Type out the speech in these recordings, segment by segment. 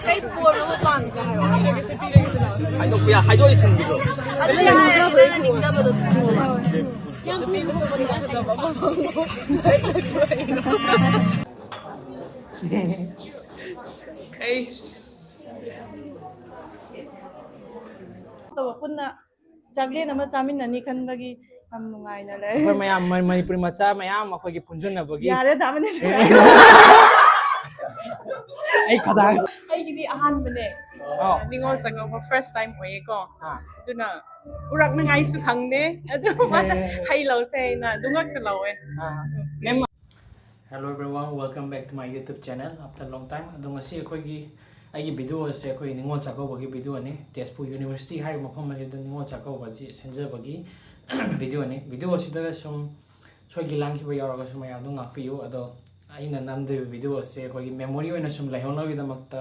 可以播那个段子，还有还都不要，还做一层这个。啊，对呀，还有那个领这么的多嘛。哎。ꯇꯧꯕ ꯄꯨꯟꯅ ꯆꯥꯛꯂꯦꯟ ꯑꯃ ꯆꯥꯃꯤꯟꯅꯅꯤ ꯈꯟꯕꯒꯤ ꯌꯥꯝ ꯅꯨꯡꯉꯥꯏꯅ ꯂꯩ ꯑꯩꯈꯣꯏ ꯃꯌꯥꯝ ꯃꯅꯤꯄꯨꯔꯤ ꯃꯆꯥ ꯃꯌꯥꯝ ꯑꯩꯈꯣꯏꯒꯤ ꯄꯨꯟꯁꯤꯟꯅꯕꯒꯤ ꯌꯥꯔꯦ ꯊꯝꯃꯅꯤ ꯑꯩ ꯈꯗꯥꯡ ꯑꯩꯒꯤꯗꯤ ꯑꯍꯥꯟꯕꯅꯦ ꯅꯤꯡꯉꯣꯜ ꯆꯥꯛꯀꯧꯕ ꯐꯥꯔꯁ ꯇꯥꯏꯝ ꯑꯣꯏꯌꯦꯀꯣ ꯑꯗꯨꯅ ꯄꯨꯔꯛꯅꯉꯥꯏꯁꯨ ꯈꯪꯗꯦ ꯑꯗꯨꯒ ꯍꯩ ꯂꯧꯁꯦ ꯍꯥꯏꯅ ꯑꯗꯨ ꯉꯛꯇ ꯂꯧꯋꯦ Hello everyone, welcome back to my YouTube channel after a long time. ꯑꯗꯣ ꯉꯁꯤ ꯑꯩꯒꯤ ꯚꯤꯗꯤꯑꯣ ꯑꯁꯦ ꯑꯩꯈꯣꯏ ꯅꯤꯡꯉꯣꯜ ꯆꯥꯛꯀꯧꯕꯒꯤ ꯚꯤꯗꯤꯑꯣꯅꯤ. ꯇꯦꯖꯄꯨꯔ ꯌꯨꯅꯤꯚꯔꯁꯤꯇꯤ ꯍꯥꯏꯔꯤꯕ ꯃꯐꯝ ꯑꯁꯤꯗ ꯅꯤꯡꯉꯣꯜ ꯆꯥꯛꯀꯧꯕꯁꯤ ꯁꯤꯟꯖꯕꯒꯤ ꯚꯤꯗꯤꯑꯣꯅꯤ. ꯚꯤꯗꯤꯑꯣ ꯑꯁꯤꯗ ꯁꯨꯝ ꯁꯣꯏꯈꯤ ꯂꯥꯡꯈꯤꯕ ꯌꯥꯎꯔꯒꯁꯨ ꯃꯌꯥꯝꯗꯨ ꯉꯥꯛꯄꯤꯌꯨ. ꯑꯗꯣ ꯑꯩꯅ ꯅꯝꯗꯣꯏꯕ ꯚꯤꯗꯤꯑꯣ ꯑꯁꯦ ꯑꯩꯈꯣꯏꯒꯤ ꯃꯦꯃꯣꯔꯤ ꯑꯣꯏꯅ ꯁꯨꯝ ꯂꯩꯍꯧꯅꯕꯒꯤꯗꯃꯛꯇ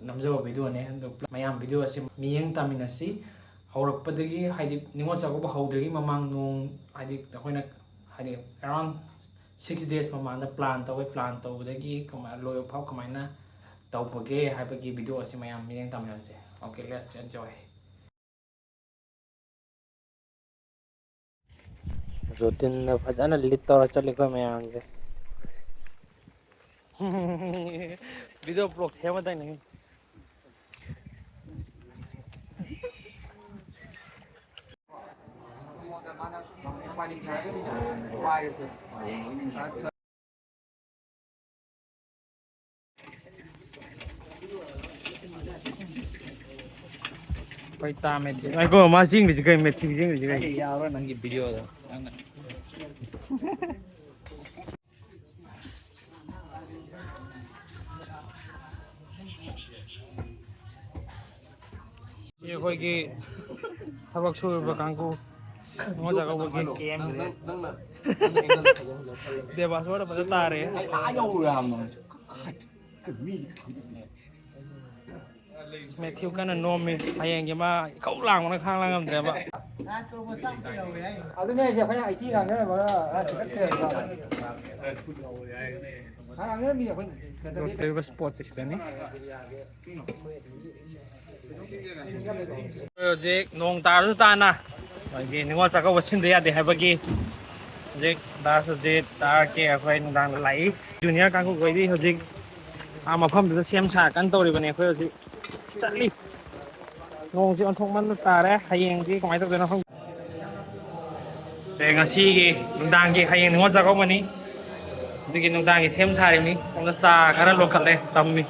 ꯅꯝꯖꯕ ꯚꯤꯗꯤꯑꯣꯅꯤ. ꯑꯗꯣ ꯃꯌꯥꯝ ꯚꯤꯗꯤꯑꯣ ꯑꯁꯤ ꯃꯤꯠꯌꯦꯡ ꯇꯥꯃꯤꯟꯅꯁꯤ. ꯍꯧꯔꯛꯄꯗꯒꯤ ꯍꯥꯏꯗꯤ ꯅꯤꯡꯉꯣꯜ ꯆꯥꯛꯀꯧꯕ ꯍꯧꯗ꯭ꯔꯤꯉꯩ ꯃꯃꯥꯡ ꯅꯣꯡ ꯍꯥꯏꯗꯤ ꯑꯩꯈꯣꯏꯅ ꯍꯥꯏꯗꯤ ꯑꯦꯔꯥꯎꯟ 6 days ꯃꯃꯥꯡꯗ ꯄ꯭ꯂꯥꯟ ꯇꯧꯋꯦ. ꯄ꯭ꯂꯥꯟ ꯇꯧꯕꯗꯒꯤ ꯂꯣꯏꯕ ꯐꯥꯎ ꯀꯃꯥꯏꯅ ꯇꯧꯕꯒꯦ ꯍꯥꯏꯕꯒꯤ ꯚꯤꯗꯤꯑꯣ ꯑꯁꯤ ꯃꯌꯥꯝ ꯃꯤꯠꯌꯦꯡ ꯇꯥꯃꯤꯟꯅꯁꯦ. Okay, let's enjoy. ꯔꯨꯇꯤꯟꯗ ꯐꯖꯅ ꯂꯤꯠ ꯇꯧꯔ ꯆꯠꯂꯤꯀꯣ ꯃꯌꯥꯝꯁꯦ. ꯚꯤꯗꯤꯑꯣ ꯕ꯭ꯂꯣꯛ ꯁꯦꯝꯃꯗꯣꯏꯅꯦ. ꯍꯣꯏ ꯇꯥꯃꯦ. ꯑꯩꯀꯣ ꯃꯥ ꯆꯤꯡꯂꯤꯁꯤ ꯀꯩ ꯃꯦꯊꯤ ꯆꯤꯡꯂꯤꯁꯤ ꯀꯩ ꯌꯥꯎꯔꯣ ꯅꯪꯒꯤ ꯚꯤꯗꯤꯑꯣꯗꯣ. ꯁꯤ ꯑꯩꯈꯣꯏꯒꯤ ꯊꯕꯛ ꯁꯨꯔꯤꯕ ꯀꯥꯡꯕꯨ ꯅꯤꯡꯉꯣꯜ ꯆꯥꯛꯀꯧꯕꯒꯤ ꯗꯦꯕꯥꯁꯣꯔꯗ ꯐꯖꯅ ꯇꯥꯔꯦ. ꯃꯦꯊ꯭ꯌꯨ ꯀꯟꯅ ꯅꯣꯝꯃꯤ. ꯍꯌꯦꯡꯒꯤ ꯃꯥ ꯏꯀꯧ ꯂꯥꯡꯕꯅ ꯈꯥꯡ ꯉꯝꯗ꯭ꯔꯦꯕ. ꯑꯗꯨꯅꯦ ꯑꯩꯁꯦ ꯑꯩꯈꯣꯏꯅ ꯑꯩꯇꯤ ꯉꯥꯡꯅꯔꯝꯃꯒ ꯂꯩꯔꯤꯕ ꯁ꯭ꯄꯣꯠꯁꯦ ꯁꯤꯗꯅꯤ. ꯍꯧꯖꯤꯛ ꯅꯣꯡ ꯇꯥꯔꯁꯨ ꯇꯥꯅ ꯑꯩꯈꯣꯏꯒꯤ ꯅꯤꯡꯉꯣꯜ ꯆꯥꯛꯀꯧꯕ ꯁꯤꯟꯗ ꯌꯥꯗꯦ ꯍꯥꯏꯕꯒꯤ ꯍꯧꯖꯤꯛ ꯗꯥꯁꯨꯖꯤꯠ ꯇꯥꯔꯀꯦ ꯑꯩꯈꯣꯏ ꯅꯨꯡꯗꯥꯡꯗ ꯂꯥꯛꯏ. ꯖꯨꯅꯤꯌꯔ ꯀꯥꯡꯕꯨꯈꯩꯗꯤ ꯍꯧꯖꯤꯛ ꯃꯐꯝꯗꯨꯗ ꯁꯦꯝ ꯁꯥ ꯀꯟꯅ ꯇꯧꯔꯤꯕꯅꯤ. ꯑꯩꯈꯣꯏ ꯍꯧꯖꯤꯛ ꯆꯠꯂꯤ. ꯅꯣꯡꯁꯤ ꯑꯣꯟꯊꯣꯛꯃꯟꯅ ꯇꯥꯔꯦ. ꯍꯌꯦꯡꯗꯤ ꯀꯃꯥꯏꯅ ꯇꯧꯗꯣꯏꯅꯣ ꯈꯪꯗꯦ. ꯉꯁꯤꯒꯤ ꯅꯨꯡꯗꯥꯡꯒꯤ ꯍꯌꯦꯡ ꯅꯤꯡꯉꯣꯜ ꯆꯥꯛꯀꯧꯕꯅꯤ. ꯑꯗꯨꯒꯤ ꯅꯨꯡꯗꯥꯡꯒꯤ ꯁꯦꯝ ꯁꯥꯔꯤꯕꯅꯤ. ꯁꯣꯝꯗ ꯆꯥ ꯈꯔ ꯂꯣꯟꯈꯠꯂꯦ ꯇꯝꯃꯤ.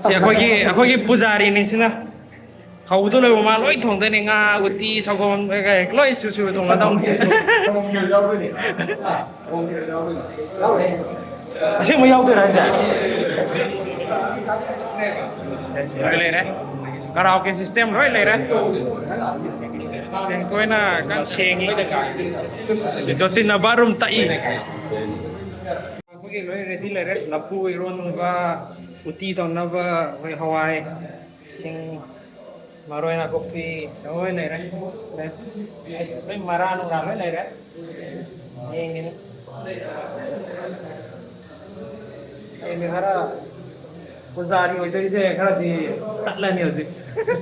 ꯁꯤ ꯑꯩꯈꯣꯏꯒꯤ ꯄꯨꯖꯥꯔꯤꯅꯤ. ꯁꯤꯅ ꯍꯧꯕꯗ ꯂꯣꯏꯕ ꯃꯥ ꯂꯣꯏ ꯊꯣꯡꯗꯣꯏꯅꯤ. ꯉꯥ, ꯎꯇꯤ, ꯁꯪꯒꯣꯝ ꯂꯣꯏ ꯁꯨꯔ ꯊꯣꯡꯒꯗꯧꯅꯤ. ꯑꯁꯦꯡꯕ ꯌꯥꯎꯗꯣꯏꯔꯥ ꯍꯥꯏꯁꯦ? ꯂꯩꯔꯦ. ꯀꯔꯥꯎꯀꯦ ꯁꯤꯁꯇꯦꯝ ꯂꯣꯏ ꯂꯩꯔꯦ. ꯁꯦꯡꯇꯣꯏꯅ ꯀꯟꯅ ꯁꯦꯡꯉꯤ. ꯖꯣꯇꯤꯟꯅ ꯕꯥꯠꯔꯨꯝ ꯇꯛꯏ. ꯑꯩꯈꯣꯏꯒꯤ ꯂꯣꯏ ꯔꯦꯗꯤ ꯂꯩꯔꯦ. ꯂꯐꯨ ꯏꯔꯣꯟꯕ, ꯎꯇꯤ ꯇꯧꯅꯕ ꯑꯩꯈꯣꯏ ꯍꯋꯥꯏ, ꯁꯤꯡ, ꯃꯔꯣꯏ ꯅꯥꯀꯨꯞꯄꯤ ꯂꯣꯏ ꯂꯩꯔꯦ. ꯂꯣꯏ ꯃꯔꯥ ꯅꯨꯡꯔꯥ ꯂꯣꯏ ꯂꯩꯔꯦ. ꯍꯌꯦꯡꯒꯤꯅꯤ. ꯍꯌꯦꯡꯗꯤ ꯈꯔ ꯄꯨꯖꯥꯔꯤ ꯑꯣꯏꯗꯣꯏꯁꯦ ꯈꯔꯗꯤ ꯇꯠꯂꯅꯤ ꯍꯧꯖꯤꯛ.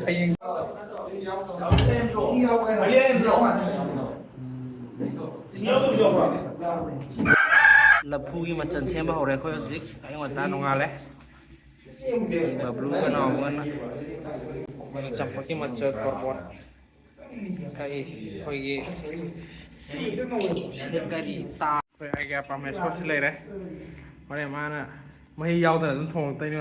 ꯍꯌꯦꯡ ꯂꯐꯨꯒꯤ ꯃꯆꯜ ꯁꯦꯝꯕ ꯍꯧꯔꯦ. ꯑꯩꯈꯣꯏ ꯍꯧꯖꯤꯛ ꯑꯌꯨꯛ ꯉꯟꯇꯥ ꯅꯣꯡꯉꯥꯜꯂꯦ. ꯕꯕ꯭ꯂꯨꯒ ꯅꯥꯎꯕꯒꯅ ꯑꯩꯈꯣꯏꯅ ꯆꯝꯐꯨꯠꯀꯤ ꯃꯆꯜ ꯇꯣꯔꯕꯣꯠ ꯀꯛꯏ. ꯑꯩꯈꯣꯏꯒꯤ ꯀꯔꯤ ꯑꯩꯈꯣꯏ ꯑꯥꯏꯒ꯭ꯌꯥ ꯄꯥꯔꯃꯦꯁꯣꯔꯁꯤ ꯂꯩꯔꯦ. ꯍꯣꯔꯦꯟ ꯃꯥꯅ ꯃꯍꯤ ꯌꯥꯎꯗꯅ ꯑꯗꯨꯝ ꯊꯣꯡꯉꯛꯇꯣꯏꯅꯤ.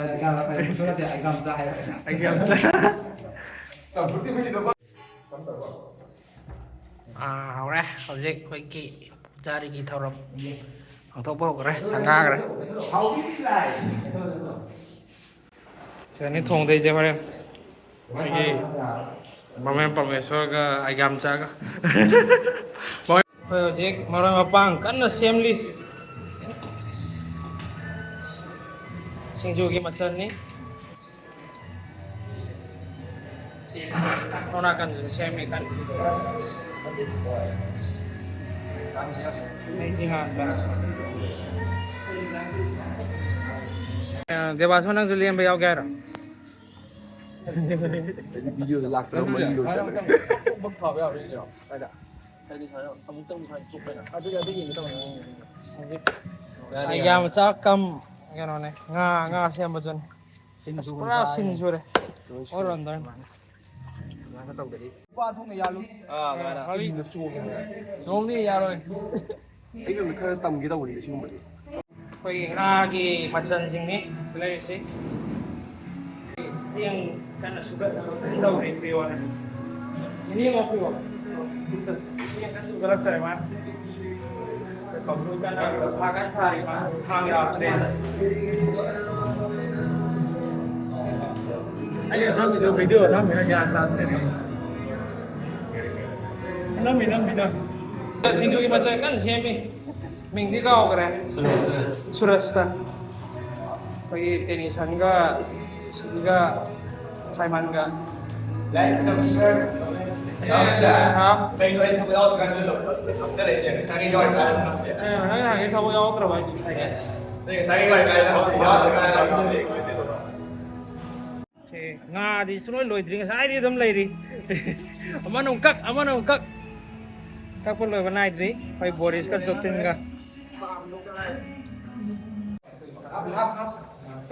ꯍꯧꯔꯦ. ꯍꯧꯖꯤꯛ ꯑꯩꯈꯣꯏꯒꯤ ꯄꯨꯖꯥꯔꯤꯒꯤ ꯊꯧꯔꯝ ꯄꯥꯡꯊꯣꯛꯄ ꯍꯧꯈ꯭ꯔꯦ. ꯁꯪꯒꯥꯈ꯭ꯔꯦ. ꯁꯤꯗꯅꯤ ꯊꯣꯡꯗꯣꯏꯁꯦ ꯍꯣꯔꯦꯟ. ꯑꯩꯈꯣꯏꯒꯤ ꯃꯃꯦꯟ ꯄꯔꯃꯦꯁꯣꯔꯒ ꯑꯥꯏꯒ꯭ꯌꯥꯝꯆꯥꯒ. ꯑꯩꯈꯣꯏ ꯍꯧꯖꯤꯛ ꯃꯔꯣꯏ ꯃꯄꯥꯡ ꯀꯟꯅ ꯁꯦꯝꯂꯤ. ꯁꯤꯡꯖꯨꯒꯤ ꯃꯆꯜꯅꯤ. ꯁꯣꯝꯅꯥꯀꯟꯗꯁꯨ ꯁꯦꯝꯃꯤ ꯀꯟꯅ. Devaso nang Julian ba yaw gara? Video lakra mali lo chala. Bak phao yaw rin yaw. Ada. Ada sana. Amuk tang sana chuk na. Ada yin tang. Ay yam sa kam gano ne. Nga siya ba dyan? Pura sinsure. Oron doon. Pa thong ne yalu. Hali. Som ni yalu. Ai lo khara tam gi da wani shi mo. Koy ngagi machan sing ni play si. Siyang kana suga daw rin priwa na. Ini mo priwa. Siyang kan suga lang ma. Paglutan na pagan sari ma. Camera trend. Ayun na video na may nagyatan din. Minam. Sinjuki macam kan hemi. Mingdi kau keren. Surasta. Pagi tenisan ka, sehingga Simon ka. Like subscribe. Ha? Thank you for all the good. Tadi tadi join kan. Kita mau yang terbaik. Tadi join kan. Nga di sunoi loi dring sai di dam lai ri. Aman kak. Kak pun loi banai dri. Pai Boris ka jotin ka.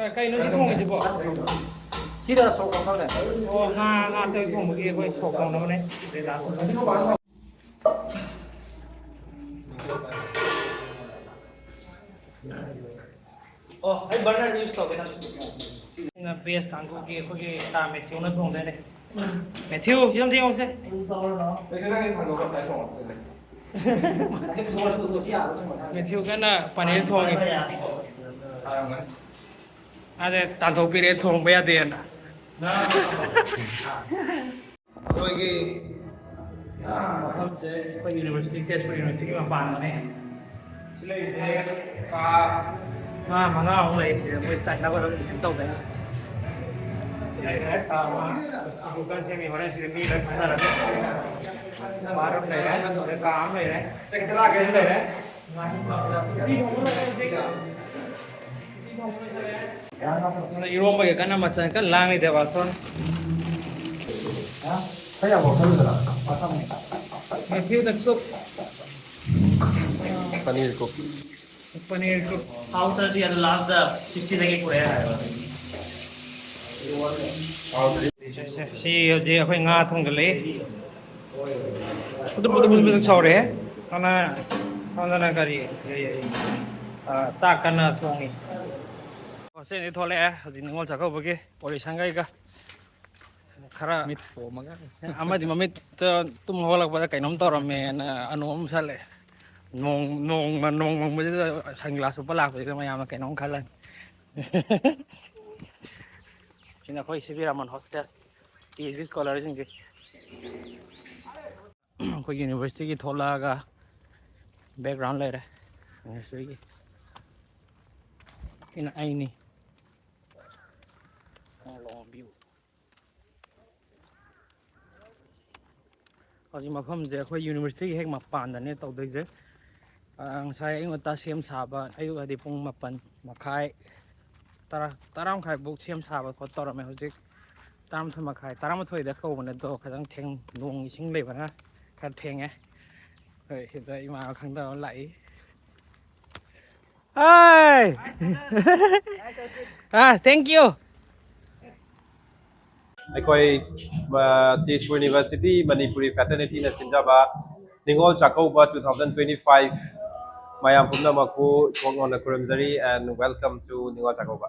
Kai no di thong ji bo. Chỉ là số con này. Nga tới thong một kia coi sọc con nó này. Để ra. Anh bắn ra đi stop cái này. Base thằng cô kia ta mẹ thiếu nó thong đây này. Mẹ thiếu chứ không thiếu không sẽ. Cái này thằng nó còn phải thong. Mẹ thiếu cái là paneer thong này. Ada tanto pire thong baya den. Koi ki हम जे कोई university Tezpur university में पान माने सिले से का मंगा हो ले कोई चाइना को तो दे है का दुकान से मी होने से मी ले खाना रहा बाहर ले रहा काम ले रहा एक चला के ले रहा 이런 거 약간 맞잖아. 그 랑이 돼 봐서. Thấy là một thứ rồi đó. Ở trong này. Nghe thiếu đặc súc. Paneer ko. Paneer को How does he last the 60 lagi ko ya? Si je khoi nga thong le. Putu chore. Ana kari. Cha kana thongi. Sen ni thole hajin ngol cha ko bage ori sangai ka. Khara mit po maga. Amadi mamit tum holak bada kainom torame na anom sale. Nong mo sanglas pa lak ko mayam kainom khalan. Sina khoi Sibiramon hostel. Easy scholar jinge. Ko university ki thola ga background le ra. University ki. Ina aini. Long view. Hojii mafam je khoi university hek mapan da ne tawdoi je ang sai ang ta sem saba ayu adi pung mapan makhai taram khai buk sem saba ko torame hojik taram thoi makhai taram thoi da ko ne do khadang theng nong ising le bana kha theng e hoi hita ima khang da lai ai thank you ꯑꯩꯈꯣꯏ Tezpur university Manipuri ꯐꯦꯇꯔꯅꯤꯇꯤꯅ ꯁꯤꯟꯖꯕ Ningol Chakkouba 2025 ꯃꯌꯥꯝ ꯄꯨꯝꯅꯃꯛꯄꯨ ꯊꯣꯡꯅ ꯈꯨꯔꯨꯝꯖꯔꯤ and welcome to Ningol Chakkouba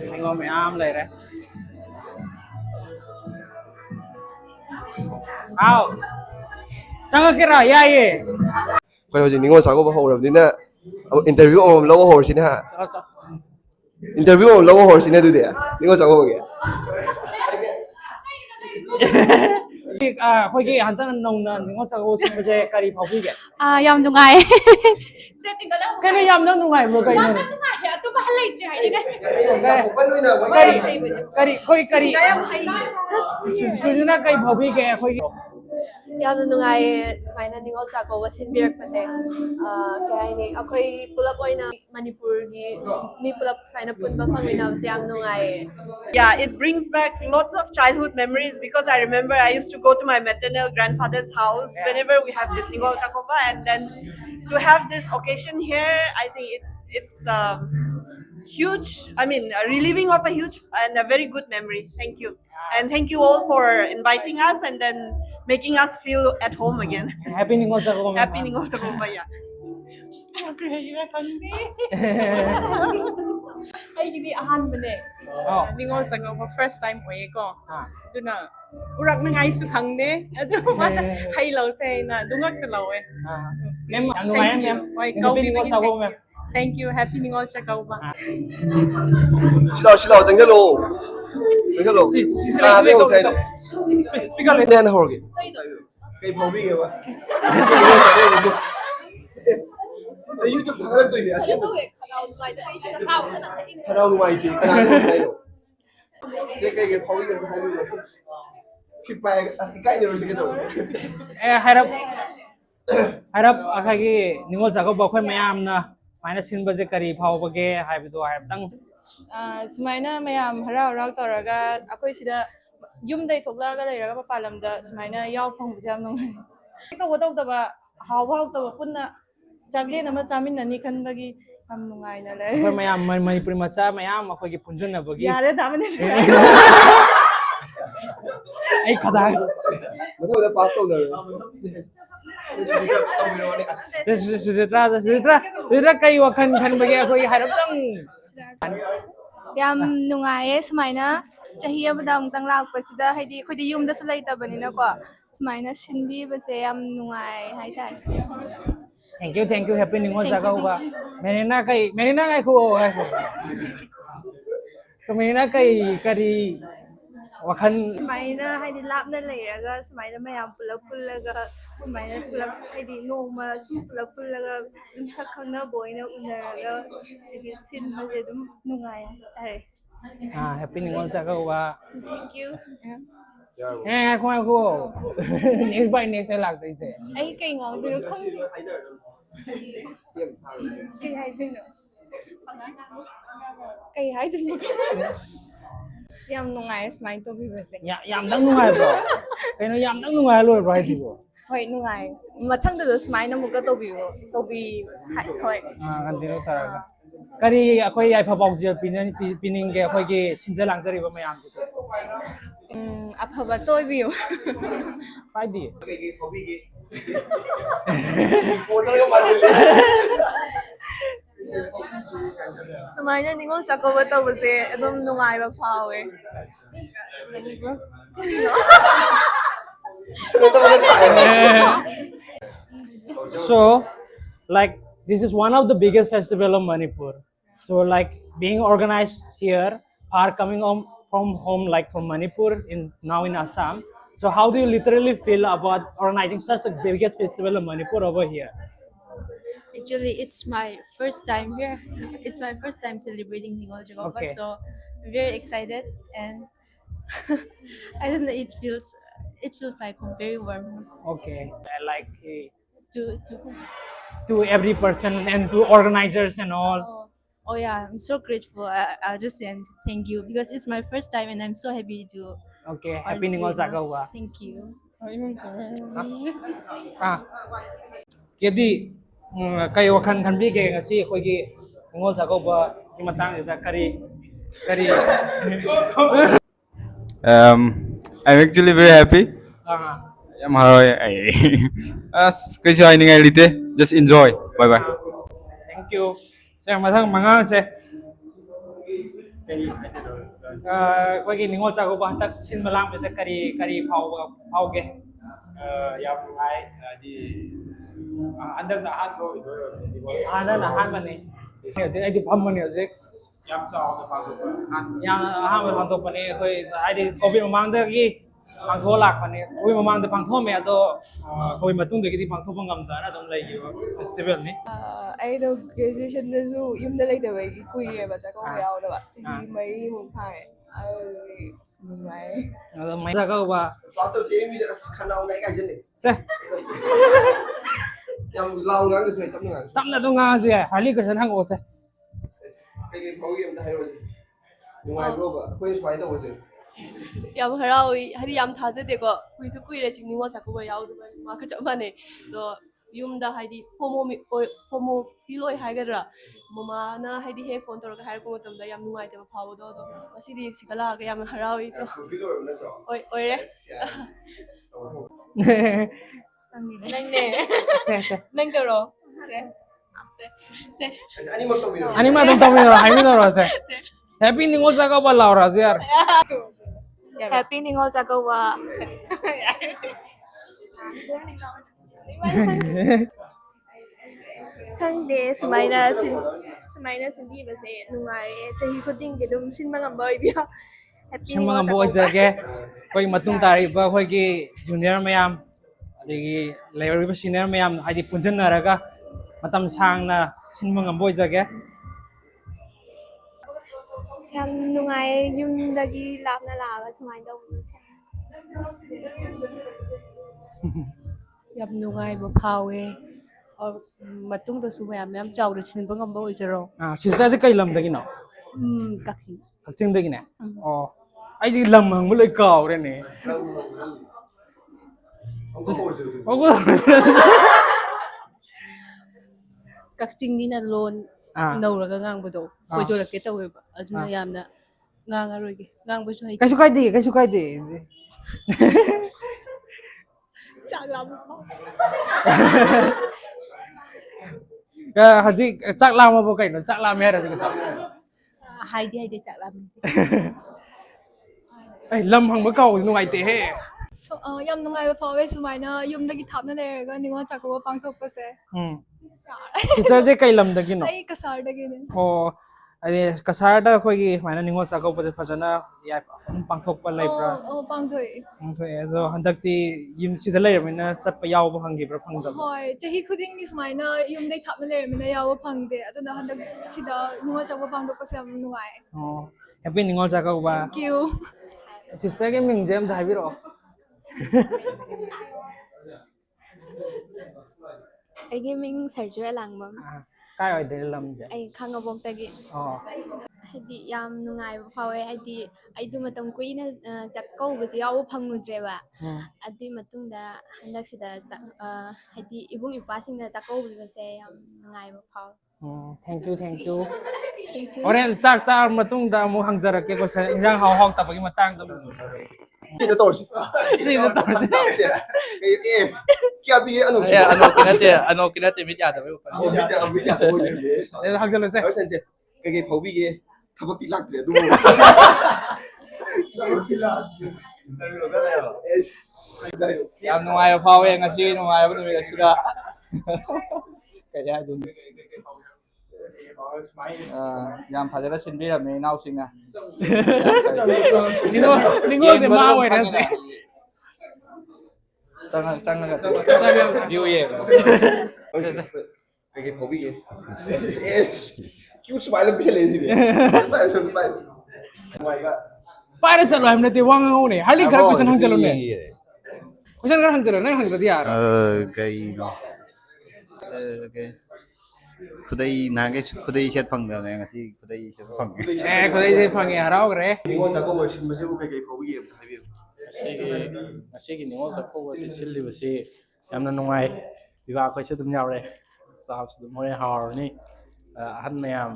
Ningol mayam lay re. Ao. Changakira yaye. Kaya hojik ningol sago ba hawrabnina interview om lawo hawrsine ha. Interview om lawo hawrsine du de. Ningol sago ba ge. Khoi hantan nongna ningol sago simbaje kari phawbi ge. Yam nungai. Kaya yam nang nungai mo kay no. Tu ba halai chai ni. Kari khoi kari. Sujuna kay phawbi ge khoi. Yam nungai smaina ningol chako wa sinbirak pase. Kaya ni akoy pulap oina Manipur gi mi pulap smaina punba phangina se yam nungai. Yeah, it brings back lots of childhood memories because I remember I used to go to my maternal grandfather's house whenever we have this Ningol Chakoba, and then to have this occasion here, I think it's huge. I mean, a reliving of a huge and a very good memory. Thank you. And thank you all for inviting us and then making us feel at home again. Happy Ningol sago. Happy Ningol Chakoba, yeah. ꯑꯩꯒꯤꯗꯤ ꯑꯍꯥꯟꯕꯅꯦ Ningol Chakkouba first time ꯑꯣꯏꯌꯦꯀꯣ ꯑꯗꯨꯅ ꯄꯨꯔꯛꯅꯉꯥꯏꯁꯨ ꯈꯪꯗꯦ ꯑꯗꯨ ꯍꯩ ꯂꯧꯁꯦ ꯍꯥꯏꯅ ꯑꯗꯨ ꯉꯛꯇ ꯂꯧꯋꯦ Mem ang nungai mem. ꯍꯣꯏ Happy Ningol sago mem. Thank you, happy Ningol Chakoba. Silao jangalo. Jangalo. Ah, de ho sai. Speak up. Ne na hawrge. Kay phawbi ge ba. Ningol sago. YouTube thangala toy ne asian. Khanau nungai ti kana ho sai no. Je kay phawbi ge hai ni se. Sipai asi kai ne ro se ge to. Harap akhagi Ningol sago ba khoi mayam na maina sinbaje kari phawbage haibido haraptang. Sumaina mayam harau tawraga akoi sida yumdai thoklaga leiraga papalamda sumaina yaw phangbuja am nungai. Tawdaba hawtaba punna chaglen ama chaminani khanbagi am nungai na le. Khoi mayam Manipuri macha mayam akhogi punjunna bagi. Yare damane Ai khada. Mathau pass out na. Sudra kai wakhan bagi akhogi haraptang. Yam nungai sumaina chahi abada amtang lakpasida haidi khodi yumda su laitabani ko sumaina sinbi base yam nungai haitar. Thank you happy Ningol sago ba. Menina kai ko hai ko. Menina kai kari wakhan Sumaina haidi lapna leiraga sumaina mayam pulaga sumaina pulap haidi noma pulaga dum sakhangna boina unaga haidi sin haje dum nungai are. Happy Ningol sago ba. Thank you. Ko. Next by next ay lagta ise. Ai kai ngong du không kai hai du no. Kai hai du no. Yam nungai sumain to bi base. Yam dang nungai bro. Kaino yam dang nungai lo bro hai sibo. Hoi nungai. Mathang da sumaina muka to bi hai hoi. Continue taraga. Kari akhoi ai phabau je pining ge akhoi ge sinja langtari ba mayam tu. Aphaba toy bi. Pai di. Sumaina Ningol Chakoba tawse adum nungai ba phawe. So, like, this is one of the biggest festival of Manipur. So, like, being organized here, far coming from home, like from Manipur, now in Assam. So, how do you literally feel about organizing such a biggest festival of Manipur over here? Actually, it's my first time here. It's my first time celebrating Ningol Chakoba, Okay. so I'm very excited and I don't know. It feels like home, very warm. Okay, like To to every person and to organizers and all. Oh yeah, I'm so grateful. I'll just say thank you because it's my first time and I'm so happy to โอเค Happy Ningol Chakauba Thank you. เกียรติใครว่าคันพี่เก่งสิคุยกี่งอจากก็ที่มาตั้งอยู่จากคดี I'm actually very happy. อ่า I'm happy. As kasi joining I lite. Just enjoy. Bye bye. thank you ใช่มาทั้งมังงะใช่คุยกี่งอจากก็ตักชินมาล้างไปจากคดีเผาเกยามไงดีอันเดิมนะฮันโดอีกด้วยอันเดิมนะฮันมันนี่เนี่ยสิไอ้ที่พัมมันเนี่ยสิยามสองจะฟังตัวฮันยามฮันมันฟังตัวปนี่คุยไอ้ที่โควิดมามังเด็กกี่ฟังทั่วหลักปนี่คุยมามังเด็กฟังทั่วเมียตัวคุยมาตุ้งเด็กที่ฟังทั่วพังกำตัวนะตรงเลยอยู่เฟสติวัลนี่ ꯑꯩꯗꯣ ꯒ꯭ꯔꯦꯖꯨꯑꯦꯁꯟꯗꯁꯨ ꯌꯨꯝꯗ ꯂꯩꯇꯕꯒꯤ ꯀꯨꯏꯔꯦꯕ ꯆꯥꯛꯀꯧꯕ ꯌꯥꯎꯗꯕ ꯆꯍꯤ 4ꯃꯨꯛ ꯐꯥꯔꯦ ꯑꯗꯨꯗꯤ ꯅꯨꯡꯉꯥꯏ ꯑꯗꯣ ꯃꯩ ꯆꯥꯛꯀꯧꯕ Pastor Jamie da kanau ngai kai jin ne. เซ่ Yam lao ngang da sui tam ngang. ตั้มนะตรงงานสิฮาร์ลีก็ฉันทั้งโอเซ่ Kai phau yam da hai ro ji. Ngai bro ba. Khoi swai da wo ji. ꯌꯥꯝ ꯍꯔꯥꯎꯏ ꯍꯥꯏꯗꯤ ꯌꯥꯝ ꯊꯥꯖꯗꯦꯀꯣ ꯀꯨꯏꯁꯨ ꯀꯨꯏꯔꯦ ꯆꯤꯡꯅꯤꯡꯉꯣꯜ ꯆꯥꯛꯀꯧꯕ ꯌꯥꯎꯗꯕ ꯃꯥꯒ ꯆꯞ ꯃꯥꯟꯅꯩ ꯑꯗꯣ ꯌꯨꯝꯗ ꯍꯥꯏꯗꯤ ꯐꯣꯃꯣ ꯐꯤꯜ ꯑꯣꯏ ꯍꯥꯏꯒꯗ꯭ꯔꯥ ꯃꯃꯥꯅ ꯍꯥꯏꯗꯤ ꯍꯦꯛ ꯐꯣꯟ ꯇꯧꯔꯒ ꯍꯥꯏꯔꯛꯄ ꯃꯇꯝꯗ ꯌꯥꯝ ꯅꯨꯡꯉꯥꯏꯇꯕ ꯐꯥꯎꯕꯗꯣ ꯑꯗꯣ ꯉꯁꯤꯗꯤ ꯁꯤꯗ ꯂꯥꯛꯑꯒ ꯌꯥꯝꯅ ꯍꯔꯥꯎꯏ ꯑꯗꯣ Fulfill ro na tro. ꯑꯣꯏꯔꯦ ꯅꯪꯅꯦ 세 세. ꯅꯪ ꯇꯧꯔꯣ Ani mak to mi ro. 아니 마 좀 떠미노라 하이미노라 세. 해피 닝올 작업을 나오라 지야. Happy Ningol Chakauba. Khangde sumaina sindi base nungai chahi khuding ke dum sinma ngamba ibya. Happy 신망 Ningol 뭐 Chakauba. 저게 거기 마뚱 따리바 거기 주니어 매암 어디기 레이버 시니어 매암 하디 분전나라가 마담 상나 신망 뭐 저게 Yam nungai yumdagi lapna laga sumaina ubuse. ꯌꯥꯝ ꯅꯨꯡꯉꯥꯏꯕ ꯐꯥꯎꯋꯦ ꯃꯇꯨꯡꯗꯁꯨ ꯃꯌꯥꯝ ꯆꯥꯎꯅ ꯁꯤꯟꯕ ꯉꯝꯕ ꯑꯣꯏꯖꯔꯣ 아 실사지 ꯀꯩ ꯂꯝꯗꯒꯤꯅꯣ ꯀꯛꯆꯤꯡ ꯀꯛꯆꯤꯡꯗꯒꯤꯅꯦ ꯑꯣ ꯑꯩꯗꯤ ꯂꯝ ꯍꯪꯕ ꯂꯣꯏ ꯀꯥꯎꯔꯦꯅꯦ ꯀꯛꯆꯤꯡꯒꯤꯅ ꯂꯣꯟ ꯅꯧꯔꯒ ꯉꯥꯡꯕꯗꯣ ꯈꯣꯏꯗꯣꯔꯛꯀꯦ ꯇꯧꯋꯦꯕ ꯑꯗꯨꯅ ꯌꯥꯝꯅ ꯉꯥꯡꯉꯔꯣꯏꯒꯦ ꯉꯥꯡꯕꯁꯨ ꯍꯩꯇꯦꯀꯩꯁꯨ ꯀꯥꯏꯗꯦ ꯍꯧꯖꯤꯛ ꯆꯥꯛ ꯂꯥꯝꯃꯕꯣ ꯀꯩꯅꯣ ꯆꯥꯛ ꯂꯥꯝꯃꯦ ꯍꯥꯏꯔ ꯍꯧꯖꯤꯛ ꯍꯥꯏꯗꯤ ꯆꯥꯛ ꯂꯥꯝꯃꯦ ꯑꯩ ꯂꯝ ꯍꯪꯕ ꯀꯥꯎꯕꯗꯤ ꯅꯨꯡꯉꯥꯏꯇꯦꯍꯦ ꯌꯥꯝ ꯅꯨꯡꯉꯥꯏꯕ ꯐꯥꯎꯋꯦ ꯁꯨꯃꯥꯏꯅ ꯌꯨꯝꯗꯒꯤ ꯊꯥꯞꯅ ꯂꯩꯔꯒ ꯅꯤꯉꯣꯜ ꯆꯥꯛꯀꯧꯕ ꯄꯥꯡꯊꯣꯛꯄꯁꯦ ꯁꯤꯁꯇꯔꯁꯦ ꯀꯩ ꯂꯝꯗꯒꯤꯅꯣ ꯑꯩ ꯀꯁꯥꯔꯗꯒꯤꯅꯦ ꯑꯣ ꯑꯗꯤ ꯀꯁꯥꯔꯗ ꯑꯩꯈꯣꯏꯒꯤ ꯁꯨꯃꯥꯏꯅ ꯅꯤꯉꯣꯜ ꯆꯥꯛꯀꯧꯕꯁꯦ ꯐꯖꯅ ꯄꯥꯡꯊꯣꯛꯄ ꯂꯩꯕ꯭ꯔꯥ ꯄꯥꯡꯊꯣꯛꯑꯦ ꯄꯥꯡꯊꯣꯛꯑꯦ ꯑꯗꯣ ꯍꯟꯗꯛꯇꯤ ꯌꯨꯝ ꯁꯤꯗ ꯂꯩꯔꯕꯅꯤꯅ ꯆꯠꯄ ꯌꯥꯎꯕ ꯐꯪꯈꯤꯕ꯭ꯔꯥ ꯐꯪꯗꯕ꯭ꯔꯥ ꯍꯣꯏ ꯆꯍꯤ ꯈꯨꯗꯤꯡꯒꯤ ꯁꯨꯃꯥꯏꯅ ꯌꯨꯝꯗꯩ ꯊꯥꯞꯅ ꯂꯩꯔꯕꯅꯤꯅ ꯌꯥꯎꯕ ꯐꯪꯗꯦ ꯑꯗꯨꯅ ꯍꯟꯗꯛ ꯁꯤꯗ ꯅꯤꯉꯣꯜ ꯆꯥꯛꯀꯧꯕ ꯄꯥꯡꯊꯣꯛꯄꯁꯦ ꯌꯥꯝ ꯅꯨꯡꯉꯥꯏ ꯑꯣ happy Ningol Chakkouba thank you ꯁꯤꯁꯇꯔꯒꯤ ꯃꯤꯡꯁꯦ ꯑꯝꯇ ꯍꯥꯏꯕꯤꯔꯛꯑꯣ ꯑꯩꯒꯤ ꯃꯤꯡ ꯁꯔꯖꯨ ꯑꯦꯂꯥꯡꯕꯝ ꯀꯥꯏ ꯑꯣꯏꯗꯣꯏꯅꯣ ꯂꯝꯁꯦ ꯑꯩ ꯈꯥꯡꯉꯕꯣꯛꯇꯒꯤ ꯑꯣ ꯍꯥꯏꯗꯤ ꯌꯥꯝ ꯅꯨꯡꯉꯥꯏꯕ ꯐꯥꯎꯋꯦ ꯍꯥꯏꯗꯤ ꯑꯩꯗꯣ ꯃꯇꯝ ꯀꯨꯏꯅ ꯆꯥꯛꯀꯧꯕꯁꯦ ꯌꯥꯎꯕ ꯐꯪꯉꯨꯗ꯭ꯔꯦꯕ ꯑꯗꯨꯏ ꯃꯇꯨꯡꯗ ꯍꯟꯗꯛꯁꯤꯗ ꯍꯥꯏꯗꯤ ꯏꯕꯨꯡ ꯏꯄ꯭ꯋꯥꯁꯤꯡꯅ ꯆꯥꯛꯀꯧꯕꯤꯕꯁꯦ ꯌꯥꯝ ꯅꯨꯡꯉꯥꯏꯕ ꯐꯥꯎꯋꯦ ꯊꯦꯡꯛ ꯌꯨ ꯍꯣꯔꯦꯟ ꯆꯥꯛ ꯆꯥꯔ ꯃꯇꯨꯡꯗ ꯑꯃꯨꯛ ꯍꯪꯖꯔꯛꯀꯦ ꯀꯣꯏꯁꯟ ꯏꯟꯖꯥꯡ ꯍꯥꯎꯇꯕꯒꯤ ꯃꯇꯥꯡꯗ Kita torsi. ꯁꯤꯗ ꯇꯧꯔꯁꯦ Kya bi ano 예, anoki nate mit yada bai upar. Oh, bidya to ye. ꯍꯪꯖꯜꯂꯁꯦ Aw sense. Kage phau bi ge thabak ti lak tre du. Yes. Yam nungai phawe ngasi nungai ba numit asida. Kaya dun. Yam phajara sinbirame nausingna. ꯅꯤꯉꯣꯜꯁꯦ ꯃꯥ ꯑꯣꯏꯔꯁꯦ Tanga view ye. Kage phau bi ge. Yes. Cute smile bi lazy ne. Bye. Oh my god. Pierre चलो हमने ते वांग होने हाली घर question हंग चलो ने question कर हंग चलो नहीं हंग दिया यार Kay no. Okay. ꯈꯨꯗꯩ ꯅꯍꯥꯟꯒꯩ ꯈꯨꯗꯩ ꯁꯦꯠ ꯐꯪꯗꯕꯅꯦ ꯉꯁꯤ ꯈꯨꯗꯩ ꯁꯦꯠ ꯐꯪꯉꯦ ꯈꯨꯗꯩꯁꯦ ꯐꯪꯉꯦ ꯍꯔꯥꯎꯈ꯭ꯔꯦ ꯅꯤꯉꯣꯜ ꯆꯥꯛꯀꯧꯕ ꯁꯤꯟꯕꯁꯤꯕꯨ ꯀꯩꯀꯩ ꯐꯥꯎꯕꯤꯒꯦ ꯑꯝꯇ ꯍꯥꯏꯕꯤꯌꯨ ꯉꯁꯤꯒꯤ ꯅꯤꯉꯣꯜ ꯆꯥꯛꯀꯧꯕꯁꯤ ꯁꯤꯜꯂꯤꯕꯁꯤ ꯌꯥꯝꯅ ꯅꯨꯡꯉꯥꯏ ꯕꯤꯕꯥ ꯑꯩꯈꯣꯏꯁꯨ ꯑꯗꯨꯝ ꯌꯥꯎꯔꯦ ꯆꯥꯕꯁꯨ ꯑꯗꯨꯝ ꯍꯣꯔꯦꯟ ꯍꯥꯎꯔꯅꯤ ꯑꯍꯟ ꯃꯌꯥꯝ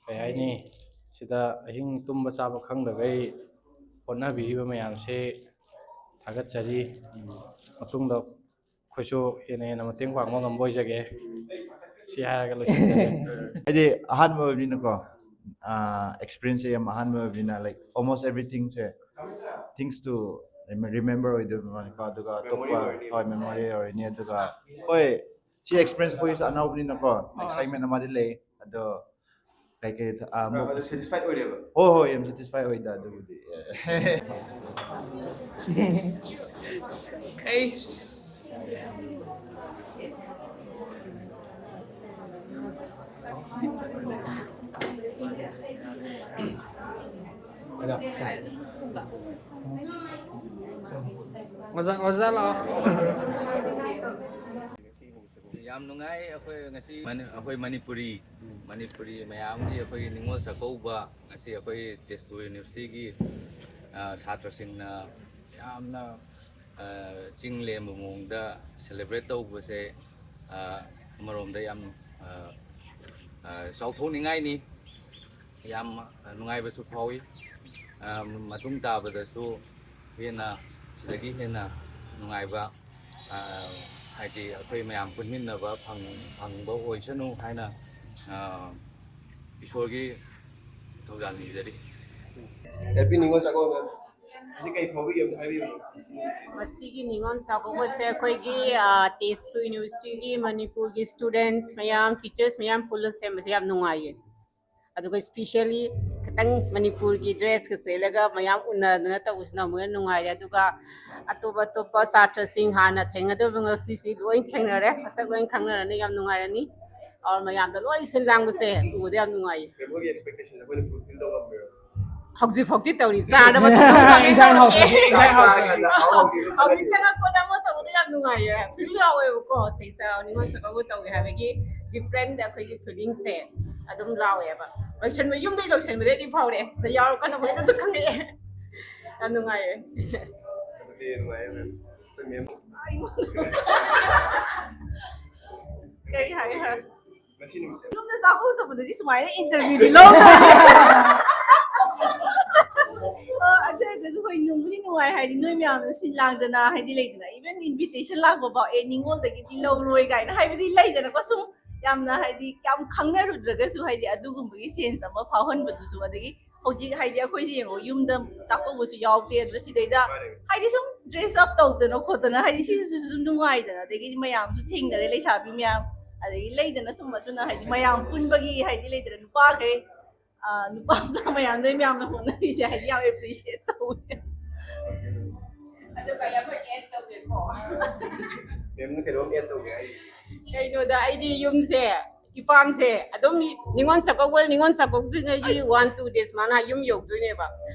ꯀꯩ ꯍꯥꯏꯅꯤ ꯁꯤꯗ ꯑꯍꯤꯡ ꯇꯨꯝꯕ ꯆꯥꯕ ꯈꯪꯗꯈꯩ ꯍꯣꯠꯅꯕꯤꯔꯤꯕ ꯃꯌꯥꯝꯁꯦ ꯊꯥꯒꯠꯆꯔꯤ ꯃꯇꯨꯡꯗ ꯑꯩꯈꯣꯏꯁꯨ ꯍꯦꯟꯅ ꯍꯦꯟꯅ ꯃꯇꯦꯡ ꯄꯥꯡꯕ ꯉꯝꯕ ꯑꯣꯏꯖꯒꯦ ꯁꯤ ꯍꯥꯏꯔꯒ ꯂꯣꯏꯁꯤꯟꯖꯔꯦ ꯍꯥꯏꯗꯤ ꯑꯍꯥꯟꯕ ꯑꯣꯏꯕꯅꯤꯅꯀꯣ ꯑꯦꯛꯁꯄꯤꯔꯤꯌꯦꯟꯁꯁꯦ ꯌꯥꯝ ꯑꯍꯥꯟꯕ ꯑꯣꯏꯕꯅꯤꯅ ꯂꯥꯏꯛ ꯑꯣꯜꯃꯣꯁ ꯑꯦꯚ꯭ꯔꯤꯊꯤꯡꯁꯦ ꯊꯤꯡꯁ ꯇꯨ ꯔꯤꯃꯦꯝꯕꯔ ꯑꯣꯏꯗꯣꯏꯕꯀꯣ ꯑꯗꯨꯒ ꯑꯇꯣꯞꯄ ꯍꯣꯏ ꯃꯦꯃꯣꯔꯤ ꯑꯣꯏꯔꯅꯤ ꯑꯗꯨꯒ ꯍꯣꯏ ꯁꯤ ꯑꯦꯛꯁꯄꯤꯔꯤꯌꯦꯟꯁ ꯑꯩꯈꯣꯏꯁꯨ ꯑꯅꯧꯕꯅꯤꯅꯀꯣ ꯑꯦꯛꯁꯥꯏꯠꯃꯦꯟ ꯑꯃꯗꯤ ꯂꯩ ꯑꯗꯣ ꯀꯩꯀꯩ ꯁꯦꯇꯤꯁꯐꯥꯏꯠ ꯑꯣꯏꯔꯦꯕ ꯍꯣꯏ ꯍꯣꯏ ꯌꯥꯝ ꯁꯦꯇꯤꯁꯐꯥꯏ ꯑꯣꯏꯗ ꯑꯗꯨꯕꯨꯗꯤ ꯑꯣꯖꯥ ꯂꯥꯛꯑꯣ ꯌꯥꯝ ꯅꯨꯡꯉꯥꯏ ꯑꯩꯈꯣꯏ ꯉꯁꯤ ꯑꯩꯈꯣꯏ ꯃꯅꯤꯄꯨꯔꯤ ꯃꯌꯥꯝꯒꯤ ꯑꯩꯈꯣꯏꯒꯤ ꯅꯤꯉꯣꯜ ꯆꯥꯛꯀꯧꯕ ꯉꯁꯤ ꯑꯩꯈꯣꯏ ꯇꯦꯖꯄꯨꯔ ꯌꯨꯅꯤꯚꯔꯁꯤꯇꯤꯒꯤ ꯁꯥꯇ꯭ꯔꯁꯤꯡꯅ ꯌꯥꯝꯅ ꯆꯤꯡ ꯂꯦꯝꯕ ꯃꯑꯣꯡꯗ ꯁꯦꯂꯦꯕ꯭ꯔꯦꯠ ꯇꯧꯕꯁꯦ ꯑꯃꯔꯣꯝꯗ ꯌꯥꯝ ꯆꯥꯎꯊꯣꯛꯅꯤꯡꯉꯥꯏꯅꯤ ꯌꯥꯝ ꯅꯨꯡꯉꯥꯏꯕꯁꯨ ꯐꯥꯎꯏ ꯃꯇꯨꯡ ꯇꯥꯕꯗꯁꯨ ꯍꯦꯟꯅ ꯁꯤꯗꯒꯤ ꯍꯦꯟꯅ ꯅꯨꯡꯉꯥꯏꯕ ꯍꯥꯏꯗꯤ ꯑꯩꯈꯣই ꯃꯌꯥꯝ ꯄꯨꯟꯃꯤꯟꯅꯕ ꯐꯪꯕ ꯑꯣꯏꯁꯅꯨ ꯍꯥꯏꯅ ꯏꯁꯣꯔꯒꯤ ꯊꯧꯖꯥꯜ ꯅꯤꯖꯔꯤ ꯍꯦꯄꯤ ꯅꯤꯉꯣꯜ ꯆꯥꯛꯀꯧꯕ ꯃꯁꯤ ꯀꯩ ꯐꯥꯎꯕꯤꯒꯦ ꯑꯝꯇ ꯍꯥꯏꯕꯤꯌꯨ ꯃꯁꯤꯒꯤ ꯅꯤꯉꯣꯜ ꯆꯥꯛꯀꯧꯕꯁꯦ ꯑꯩꯈꯣꯏꯒꯤ ꯇꯦꯖꯄꯨꯔ ꯌꯨꯅꯤꯚꯔꯁꯤꯇꯤꯒꯤ ꯃꯅꯤꯄꯨꯔꯒꯤ ꯁ꯭ꯇꯨꯗꯦꯟꯁ ꯃꯌꯥꯝ ꯇꯤꯆꯔꯁ ꯃꯌꯥꯝ ꯄꯨꯜꯂ ꯁꯦꯝꯕꯁꯦ ꯌꯥꯝ ꯅꯨꯡꯉꯥꯏꯌꯦ ꯑꯗꯨꯒ ꯁ꯭ꯄꯤꯁꯦꯜꯂꯤ ꯈꯤꯇꯪ ꯃꯅꯤꯄꯨꯔꯒꯤ ꯗ꯭ꯔꯦꯁꯀ ꯁꯦꯠꯂꯒ ꯃꯌꯥꯝ ꯎꯅꯗꯅ ꯇꯧꯕꯁꯤꯅ ꯑꯃꯨꯛ ꯍꯦꯟꯅ ꯅꯨꯡꯉꯥꯏꯔꯦ ꯑꯗꯨꯒ ꯑꯇꯣꯞ ꯑꯇꯣꯞꯄ ꯁꯥꯇ꯭ꯔꯁꯤꯡ ꯍꯥꯟꯅ ꯊꯦꯡꯅꯗꯕ ꯉꯁꯤꯁꯤ ꯂꯣꯏ ꯊꯦꯡꯅꯔꯦ ꯃꯁꯛ ꯂꯣꯏ ꯈꯪꯅꯔꯅꯤ ꯌꯥꯝ ꯅꯨꯡꯉꯥꯏꯔꯅꯤ ꯃꯌꯥꯝꯗ ꯂꯣꯏ ꯁꯤꯜ ꯂꯥꯡꯕꯁꯦ ꯎꯕꯗ ꯌꯥꯝ ꯅꯨꯡꯉꯥꯏꯌꯦ ꯃꯦꯃꯣꯒꯤ ꯑꯦꯛꯁꯄꯦꯛꯇꯦꯁꯟ ꯑꯩꯈꯣꯏꯅ ꯐꯨꯜꯐꯤꯜ ꯇꯧ ꯉꯝꯕꯤꯔꯣ ꯍꯧꯖꯤꯛ ꯐꯥꯎꯗꯤ ꯇꯧꯔꯤ ꯆꯥꯅꯕ ꯍꯧꯖꯤꯛ ꯆꯪꯉꯛꯄꯗ ꯑꯃ ꯇꯧꯕꯗ ꯌꯥꯝ ꯅꯨꯡꯉꯥꯏꯌꯦ ꯐꯤꯜ ꯌꯥꯎꯋꯦꯕꯀꯣ ꯁꯤꯁꯦ ꯅꯤꯉꯣꯜ ꯆꯥꯛꯀꯧꯕ ꯇꯧꯒꯦ ꯍꯥꯏꯕꯒꯤ ꯗꯤꯐ꯭ꯔꯦꯟ ꯑꯩꯈꯣꯏꯒꯤ ꯐꯤꯂꯤꯡꯁꯦ ꯑꯗꯨꯝ ꯂꯥꯎꯋꯦꯕ ꯂꯣꯏꯁꯟꯕ ꯌꯨꯝꯗꯩ ꯂꯣꯏꯁꯟꯕꯗꯩꯗꯤ ꯐꯥꯎꯔꯛꯑꯦ ꯁꯤꯗ ꯌꯥꯎꯔꯀꯥꯟꯗ ꯃꯣꯏꯅꯁꯨ ꯈꯪꯉꯛꯑꯦ ꯌꯥꯝ ꯅꯨꯡꯉꯥꯏꯌꯦ ꯑꯗꯨꯗꯤ ꯅꯨꯡꯉꯥꯏꯌꯦ ꯀꯩ ꯍꯥꯏ ꯉꯁꯤ ꯅꯨꯃꯤꯠꯁꯦ ꯌꯨꯝꯗ ꯆꯥꯛꯀꯧꯕ ꯆꯠꯄꯗꯗꯤ ꯁꯨꯃꯥꯏꯅ ꯏꯟꯇꯔꯚ꯭ꯌꯨꯗꯤ ꯂꯧꯗꯕꯅꯤ ꯑꯗꯨ ꯑꯣꯏꯔꯒꯁꯨ ꯍꯣꯏ ꯅꯨꯡꯕꯨꯗꯤ ꯅꯨꯡꯉꯥꯏ ꯍꯥꯏꯗꯤ ꯅꯣꯏ ꯃꯌꯥꯝꯅ ꯁꯤꯟ ꯂꯥꯡꯗꯅ ꯍꯥꯏꯗꯤ ꯂꯩꯗꯅ ꯏꯚꯟ ꯏꯟꯚꯤꯇꯦꯁꯟ ꯂꯥꯛꯄꯐꯥꯎ ꯅꯤꯉꯣꯜꯗꯒꯤꯗꯤ ꯂꯧꯔꯣꯏ ꯀꯥꯏꯅ ꯍꯥꯏꯕꯗꯤ ꯂꯩꯗꯅꯀꯣ ꯁꯨꯝ ꯌꯥꯝꯅ ꯍꯥꯏꯗꯤ ꯌꯥꯝ ꯈꯪꯅꯔꯨꯗ꯭ꯔꯒꯁꯨ ꯍꯥꯏꯗꯤ ꯑꯗꯨꯒꯨꯝꯕꯒꯤ ꯁꯦꯟꯁ ꯑꯃ ꯐꯥꯎꯍꯟꯕꯗꯨꯁꯨ ꯑꯗꯒꯤ ꯍꯧꯖꯤꯛ ꯍꯥꯏꯗꯤ ꯑꯩꯈꯣꯏꯁꯦ ꯌꯦꯡꯉꯣ ꯌꯨꯝꯗ ꯆꯥꯛꯀꯧꯕꯁꯨ ꯌꯥꯎꯗꯦ ꯑꯗꯨꯅ ꯁꯤꯗꯩꯗ ꯍꯥꯏꯗꯤ ꯁꯨꯝ ꯗ꯭ꯔꯦꯁ ꯑꯞ ꯇꯧꯗꯅ ꯈꯣꯠꯇꯅ ꯍꯥꯏꯗꯤ ꯁꯤꯁꯤꯁꯨ ꯁꯨꯝ ꯅꯨꯡꯉꯥꯏꯗꯅ ꯑꯗꯒꯤꯗꯤ ꯃꯌꯥꯝꯁꯨ ꯊꯦꯡꯅꯔꯦ ꯂꯩꯁꯥꯕꯤ ꯃꯌꯥꯝ ꯑꯗꯒꯤ ꯂꯩꯗꯅ ꯁꯨꯝ ꯑꯗꯨꯅ ꯍꯥꯏꯗꯤ ꯃꯌꯥꯝ ꯄꯨꯟꯕꯒꯤ ꯍꯥꯏꯗꯤ ꯂꯩꯗꯅ ꯅꯨꯄꯥꯈꯩ ꯅꯨꯄꯥ ꯃꯆꯥ ꯃꯌꯥꯝ ꯅꯣꯏ ꯃꯌꯥꯝꯅ ꯍꯣꯠꯅꯔꯤꯁꯦ ꯍꯥꯏꯗꯤ ꯌꯥꯝ ꯑꯦꯄ꯭ꯔꯤꯁꯤꯌꯦꯠ ꯇꯧꯋꯦ ꯑꯗꯨꯒ ꯑꯩꯈꯣꯏ ꯑꯦꯗ ꯇꯧꯒꯦꯀꯣ ꯃꯦꯝꯅ ꯀꯩꯅꯣꯝ ꯑꯦꯗ ꯇꯧꯒꯦ ꯍꯥꯏ ꯀꯩꯅꯣꯗ ꯑꯩꯗꯤ ꯌꯨꯝꯁꯦ ꯏꯄꯥꯝꯁꯦ ꯑꯗꯨꯝ ꯅꯤꯉꯣꯜ ꯆꯥꯛꯀꯧꯗ꯭ꯔꯤꯉꯩꯒꯤ 1-2 days ꯃꯥꯅ ꯌꯨꯝ ꯌꯧꯗꯣꯏꯅꯦꯕ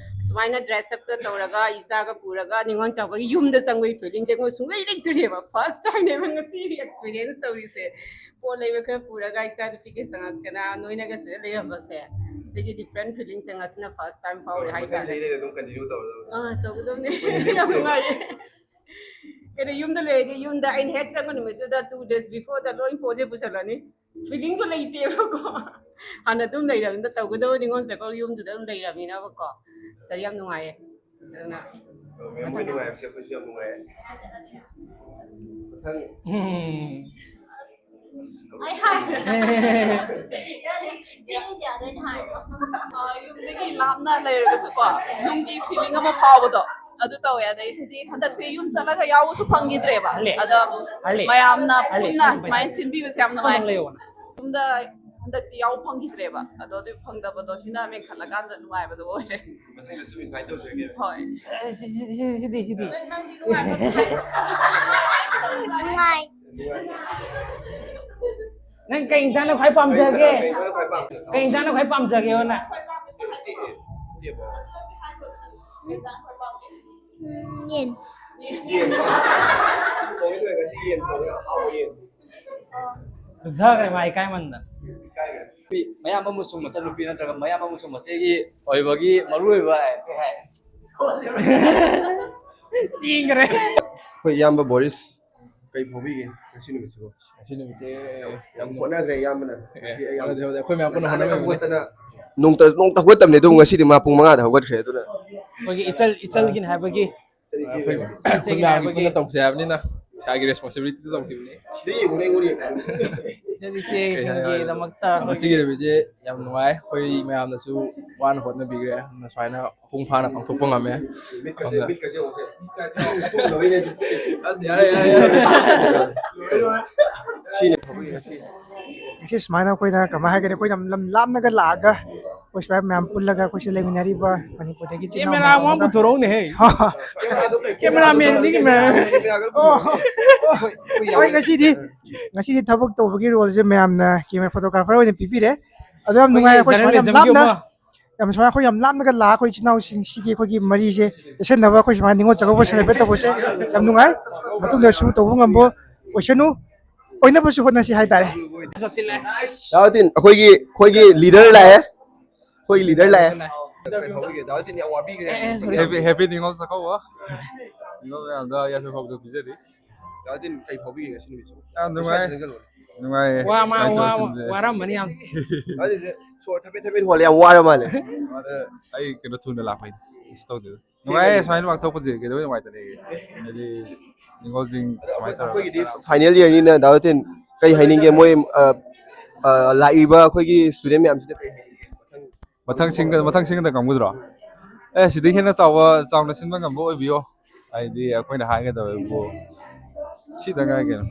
ꯁꯨꯃꯥꯏꯅ ꯗ꯭ꯔꯦꯁ ꯑꯞꯀ ꯇꯧꯔꯒ ꯏꯆꯥꯒ ꯄꯨꯔꯒ ꯅꯤꯉꯣꯜ ꯆꯥꯛꯀꯧꯕꯒꯤ ꯌꯨꯝꯗ ꯆꯪꯕꯒꯤ ꯐꯤꯂꯤꯡꯁꯦ ꯑꯩꯉꯣꯟꯗ ꯁꯨꯡꯂꯩ ꯂꯩꯇ꯭ꯔꯦꯕ ꯐꯥꯔꯁ ꯇꯥꯏꯝꯅꯦꯕ ꯉꯁꯤ ꯑꯦꯛꯁꯄꯤꯔꯤꯌꯦꯟꯁ ꯇꯧꯔꯤꯁꯦ ꯄꯣꯠ ꯂꯩꯕ ꯈꯔ ꯄꯨꯔꯒ ꯏꯆꯥ ꯅꯨꯄꯤꯒ ꯆꯪꯉꯛꯇꯅ ꯅꯣꯏꯅꯒ ꯁꯤꯗ ꯂꯩꯔꯝꯕꯁꯦ ꯁꯤꯒꯤ ꯗꯤꯐ꯭ꯔꯦꯟ ꯐꯤꯂꯤꯡꯁꯦ ꯉꯁꯤꯅ ꯐꯥꯔꯁ ꯇꯥꯏꯝ ꯐꯥꯎꯔꯦ ꯃꯊꯪ ꯍꯥꯏꯇꯥꯔꯦ ꯆꯍꯤꯗ ꯑꯗꯨꯝ ꯀꯟꯇꯤꯅ꯭ꯌꯨ ꯇꯧꯔꯗꯕꯅꯤ ꯇꯧꯒꯗꯕꯅꯤ ꯌꯥꯝ ꯅꯨꯡꯉꯥꯏꯌꯦ ꯀꯩꯅꯣ ꯌꯨꯝꯗ ꯂꯩꯔꯗꯤ ꯌꯨꯝꯗ ꯑꯩꯅ ꯍꯦꯛ ꯆꯪꯕ ꯅꯨꯃꯤꯠꯇꯨꯗ 2 days before ꯂꯣꯏ ꯄꯣꯠꯁꯦ ꯄꯨꯁꯜꯂꯅꯤ ꯐꯤꯂꯤꯡꯗꯣ ꯂꯩꯇꯦꯕꯀꯣ ꯍꯥꯟꯅ ꯑꯗꯨꯝ ꯂꯩꯔꯕꯅꯤꯅ ꯇꯧꯒꯗꯕ ꯅꯤꯉꯣꯜ ꯆꯥꯛꯀꯧꯕ ꯌꯨꯝꯗꯨꯗ ꯑꯗꯨꯝ ꯂꯩꯔꯕꯅꯤꯅꯕꯀꯣ ꯁꯤ ꯌꯥꯝ ꯅꯨꯡꯉꯥꯏꯌꯦ ꯑꯗꯨꯅ ꯃꯦꯝ ꯍꯣꯏ ꯅꯨꯡꯉꯥꯏꯕꯁꯦ ꯑꯩꯈꯣꯏꯁꯨ ꯌꯥꯝ ꯅꯨꯡꯉꯥꯏꯌꯦ ꯃꯊꯪ ꯌꯨꯝꯗꯒꯤ ꯂꯥꯞꯅ ꯂꯩꯔꯒꯁꯨꯀꯣ ꯌꯨꯝꯒꯤ ꯐꯤꯂꯤꯡ ꯑꯃ ꯐꯥꯎꯕꯗꯣ ꯑꯗꯨ ꯇꯧꯋꯦ ꯑꯗꯩ ꯍꯧꯖꯤꯛ ꯍꯟꯗꯛꯁꯦ ꯌꯨꯝ ꯆꯠꯂꯒ ꯌꯥꯎꯕꯁꯨ ꯐꯪꯈꯤꯗ꯭ꯔꯦꯕ ꯑꯗ ꯃꯌꯥꯝꯅ ꯄꯨꯟꯅ ꯁꯨꯃꯥꯏꯅ ꯁꯤꯟꯕꯤꯕꯁꯦ ꯌꯥꯝ ꯅꯨꯡꯉꯥꯏ ꯌꯨꯝꯗ ꯍꯟꯗꯛꯇꯤ ꯌꯥꯎꯕ ꯐꯪꯈꯤꯗ꯭ꯔꯦꯕ ꯑꯗꯣ ꯑꯗꯨ ꯐꯪꯗꯕꯗꯣ ꯁꯤꯅ ꯃꯦꯟꯈꯠꯂꯀꯥꯟꯗ ꯅꯨꯡꯉꯥꯏꯕꯗꯣ ꯑꯣꯏꯔꯦ ꯃꯊꯪꯗꯁꯨ ꯏꯟꯚꯥꯏꯠ ꯇꯧꯖꯒꯦ ꯍꯣꯏ ꯁꯤꯗꯤ ꯅꯪꯗꯤ ꯅꯨꯡꯉꯥꯏ ꯅꯪ ꯀꯩ ꯏꯟꯁꯥꯡꯅ ꯈ꯭ꯋꯥꯏ ꯄꯥꯝꯖꯒꯦ ꯀꯩ ꯏꯟꯁꯥꯡꯅ ꯈ꯭ꯋꯥꯏ ꯄꯥꯝꯖꯒꯦ ꯅꯪ ꯌꯦꯟ ꯌꯦꯟ ꯊꯣꯡꯉꯦ ꯉꯁꯤ ꯌꯦꯟ ꯊꯣꯡꯉꯦ ꯑꯍꯥꯎꯕ ꯌꯦꯟ ꯁꯨꯗꯒ꯭ꯔꯦ ꯃꯥ ꯏꯀꯥꯏꯃꯟꯗꯅ ꯃꯌꯥꯝ ꯑꯃꯁꯨꯡ ꯃꯆꯟꯅꯨꯄꯤ ꯅꯠꯇ꯭ꯔꯒ ꯃꯌꯥꯝ ꯑꯃꯁꯨꯡ ꯃꯆꯦꯒꯤ ꯑꯣꯏꯕꯒꯤ ꯃꯔꯨꯑꯣꯏꯕ ꯀꯩ ꯍꯥꯏ ꯆꯤꯡꯈ꯭ꯔꯦ ꯑꯩꯈꯣꯏ ꯏꯌꯥꯝꯕ ꯕꯣꯔꯤꯁ ꯀꯩ ꯐꯥꯎꯕꯤꯒꯦ ꯉꯁꯤ ꯅꯨꯃꯤꯠꯁꯤꯕꯨ ꯉꯁꯤ ꯅꯨꯃꯤꯠꯁꯦ ꯌꯥꯝ ꯍꯣꯠꯅꯈ꯭ꯔꯦ ꯏꯌꯥꯝꯕꯅ ꯑꯩꯈꯣꯏ ꯃꯌꯥꯝ ꯄꯨꯟꯅ ꯍꯣꯠꯅꯃꯤꯟꯅꯕꯅꯤ ꯍꯧꯒꯠꯇꯅ ꯅꯣꯡꯇ ꯍꯧꯒꯠꯇꯕꯅꯦ ꯑꯗꯨꯕꯨ ꯉꯁꯤꯗꯤ ꯃꯥ ꯄꯨꯡ 5ꯗ ꯍꯧꯒꯠꯈ꯭ꯔꯦ ꯑꯗꯨꯅ ꯑꯩꯈꯣꯏꯒꯤ ꯏꯆꯜꯒꯤꯅꯤ ꯍꯥꯏꯕꯒꯤ ꯑꯩꯈꯣꯏ ꯃꯌꯥꯝꯒꯤ ꯄꯨꯟꯅ ꯇꯧꯁꯦ ꯍꯥꯏꯕꯅꯤꯅ ꯏꯁꯥꯒꯤ ꯔꯦꯁꯄꯣꯟꯁꯤꯕꯤꯂꯤꯇꯤ ꯇꯧꯈꯤꯕꯅꯤ ꯁꯤꯗ ꯌꯦꯡꯉꯨꯅꯦ ꯑꯩꯉꯣꯟꯗ ꯏꯆꯦꯁꯤꯡꯒꯤꯗꯃꯛꯇ ꯉꯁꯤꯒꯤ ꯅꯨꯃꯤꯠꯁꯦ ꯌꯥꯝ ꯅꯨꯡꯉꯥꯏ ꯑꯩꯈꯣꯏ ꯃꯌꯥꯝꯅꯁꯨ ꯋꯥꯅ ꯍꯣꯠꯅꯕꯤꯈ꯭रे ꯁꯨꯃꯥꯏꯅ ꯃꯄꯨꯡ ꯐꯥꯅ ꯄꯥꯡꯊꯣꯛꯄ ꯉꯝꯃꯦ ꯃꯤꯠꯀꯁꯦ ꯇꯨꯝꯗꯕꯩꯅꯦ ꯑꯁ ꯌꯥꯔꯦ ꯌꯥꯔꯦ ꯌꯥꯔꯦ ꯁꯤꯅꯤ ꯐꯥꯎꯕꯤꯒꯦ ꯉꯁꯤ ꯉꯁꯤ ꯁꯨꯃꯥꯏꯅ ꯑꯩꯈꯣꯏꯅ ꯀꯃꯥꯏ ꯍꯥꯏꯒꯅꯤ ꯑꯩꯈꯣꯏꯅ ꯂꯝ ꯂꯥꯞꯅꯒ ꯂꯥꯛꯑꯒ ꯑꯩꯈꯣꯏ ꯁꯨꯃꯥꯏꯅ ꯃꯌꯥꯝ ꯄꯨꯜꯂꯒ ꯑꯩꯈꯣꯏꯁꯤ ꯂꯩꯃꯤꯟꯅꯔꯤꯕ ꯃꯅꯤꯄꯨꯔꯗꯒꯤ ꯏꯆꯤꯜ ꯏꯅꯥꯎ ꯀꯦꯃꯦꯔꯥ ꯑꯃ ꯄꯨꯊꯣꯔꯛꯎꯅꯦꯍꯦ ꯀꯦꯃꯦꯔꯥꯃꯦꯟꯗꯤ ꯍꯣꯏ ꯉꯁꯤꯗꯤ ꯊꯕꯛ ꯇꯧꯕꯒꯤ ꯔꯣꯜꯁꯦ ꯃꯌꯥꯝꯅ ꯀꯦꯃꯦꯔꯥ ꯐꯣꯇꯣꯒ꯭ꯔꯥꯐꯔ ꯑꯣꯏꯅ ꯄꯤꯕꯤꯔꯦ ꯑꯗꯣ ꯌꯥꯝ ꯅꯨꯡꯉꯥꯏ ꯑꯩꯈꯣꯏ ꯁꯨꯃꯥꯏꯅ ꯌꯥꯝ ꯂꯥꯞꯅ ꯁꯨꯃꯥꯏꯅ ꯑꯩꯈꯣꯏ ꯌꯥꯝ ꯂꯥꯞꯅꯒ ꯂꯥꯛꯑ ꯑꯩꯈꯣꯏ ꯏꯆꯤꯜ ꯏꯅꯥꯎꯁꯤꯡꯁꯤꯒꯤ ꯑꯩꯈꯣꯏꯒꯤ ꯃꯔꯤꯁꯦ ꯆꯦꯁꯟꯅꯕ ꯑꯩꯈꯣꯏ ꯁꯨꯃꯥꯏꯅ ꯅꯤꯉꯣꯜ ꯆꯥꯛꯀꯧꯕ ꯁꯦꯂꯦꯕ꯭ꯔꯦꯠ ꯇꯧꯕꯁꯦ ꯌꯥꯝ ꯅꯨꯡꯉꯥꯏ ꯃꯇꯨꯡꯗꯁꯨ ꯇꯧꯕ ꯉꯝꯕ ꯑꯣꯏꯁꯅꯨ ꯑꯣꯏꯅꯕꯁꯨ ꯍꯣꯠꯅꯁꯤ ꯍꯥꯏꯇꯥꯔꯦ ꯑꯩꯈꯣꯏꯒꯤ ꯂꯤꯗꯔ ꯂꯥꯛꯑꯦ ꯑꯩꯈꯣꯏꯒꯤ ꯂꯤꯗꯔ ꯂꯥꯛꯑꯦ ꯀꯩ ꯐꯥꯎꯕꯤꯒꯦ ꯗꯥꯎꯗꯤꯟ ꯌꯥꯝ ꯋꯥꯕꯤꯈ꯭ꯔꯦ ꯍꯦꯄꯤ ꯅꯤꯉꯣꯜ ꯆꯥꯛꯀꯧꯕ ꯅꯤꯉꯣꯜ ꯃꯌꯥꯝꯗ ꯌꯥꯏꯐ ꯄꯤꯖꯔꯤ ꯗꯥꯎꯗꯤꯟ ꯀꯩ ꯐꯥꯎꯕꯤꯒꯦ ꯉꯁꯤ ꯅꯨꯃꯤꯠꯁꯤꯕꯨ ꯌꯥꯝ ꯅꯨꯡꯉꯥꯏ ꯅꯨꯡꯉꯥꯏꯌꯦ ꯋꯥꯔꯝꯕꯅꯤ ꯌꯥꯝ ꯑꯗꯨꯗꯤ ꯁꯣꯔ ꯊꯕꯦꯠ ꯍꯣꯜꯂꯦ ꯌꯥꯝ ꯋꯥꯔ ꯃꯥꯜꯂꯦ ꯑꯩ ꯀꯩꯅꯣ ꯊꯨꯅ ꯂꯥꯛꯄꯩꯅꯤ ꯀꯩꯁꯨ ꯇꯧꯗꯦꯗ ꯅꯨꯡꯉꯥꯏꯌꯦ ꯁꯨꯃꯥꯏꯅ ꯄꯥꯡꯊꯣꯛꯄꯁꯦ ꯀꯩꯗꯧꯕꯩ ꯅꯨꯡꯉꯥꯏꯇꯅꯦꯒꯦ ꯍꯥꯏꯗꯤ ꯅꯤꯉꯣꯜꯁꯤꯡ ꯁꯨꯃꯥꯏꯅ ꯇꯧꯔꯒ ꯑꯩꯈꯣꯏꯒꯤꯗꯤ ꯐꯥꯏꯅꯦꯜ ꯏꯌꯔꯅꯤꯅ ꯗꯥꯎꯗꯤꯟ ꯀꯩ ꯍꯥꯏꯅꯤꯡꯒꯦ ꯃꯣꯏ ꯂꯥꯛꯏꯕ ꯑꯩꯈꯣꯏꯒꯤ ꯁ꯭ꯇꯨꯗꯦꯟ ꯃꯌꯥꯝꯁꯤꯗ ꯀꯩ ꯍꯥꯏꯅꯤꯡꯒꯦ ꯃꯊꯪ ꯁꯤꯡꯒꯗ ꯉꯝꯒꯗ꯭ꯔꯣ ꯁꯤꯗꯩ ꯍꯦꯟꯅ ꯆꯥꯎꯅ ꯁꯤꯟꯕ ꯉꯝꯕ ꯑꯣꯏꯕꯤꯌꯣ ꯍꯥꯏꯗꯤ ꯑꯩꯈꯣꯏꯅ ꯍꯥꯏꯒꯗꯕꯕꯨ ꯁꯤꯗ ꯉꯥꯏ ꯀꯩꯅꯣ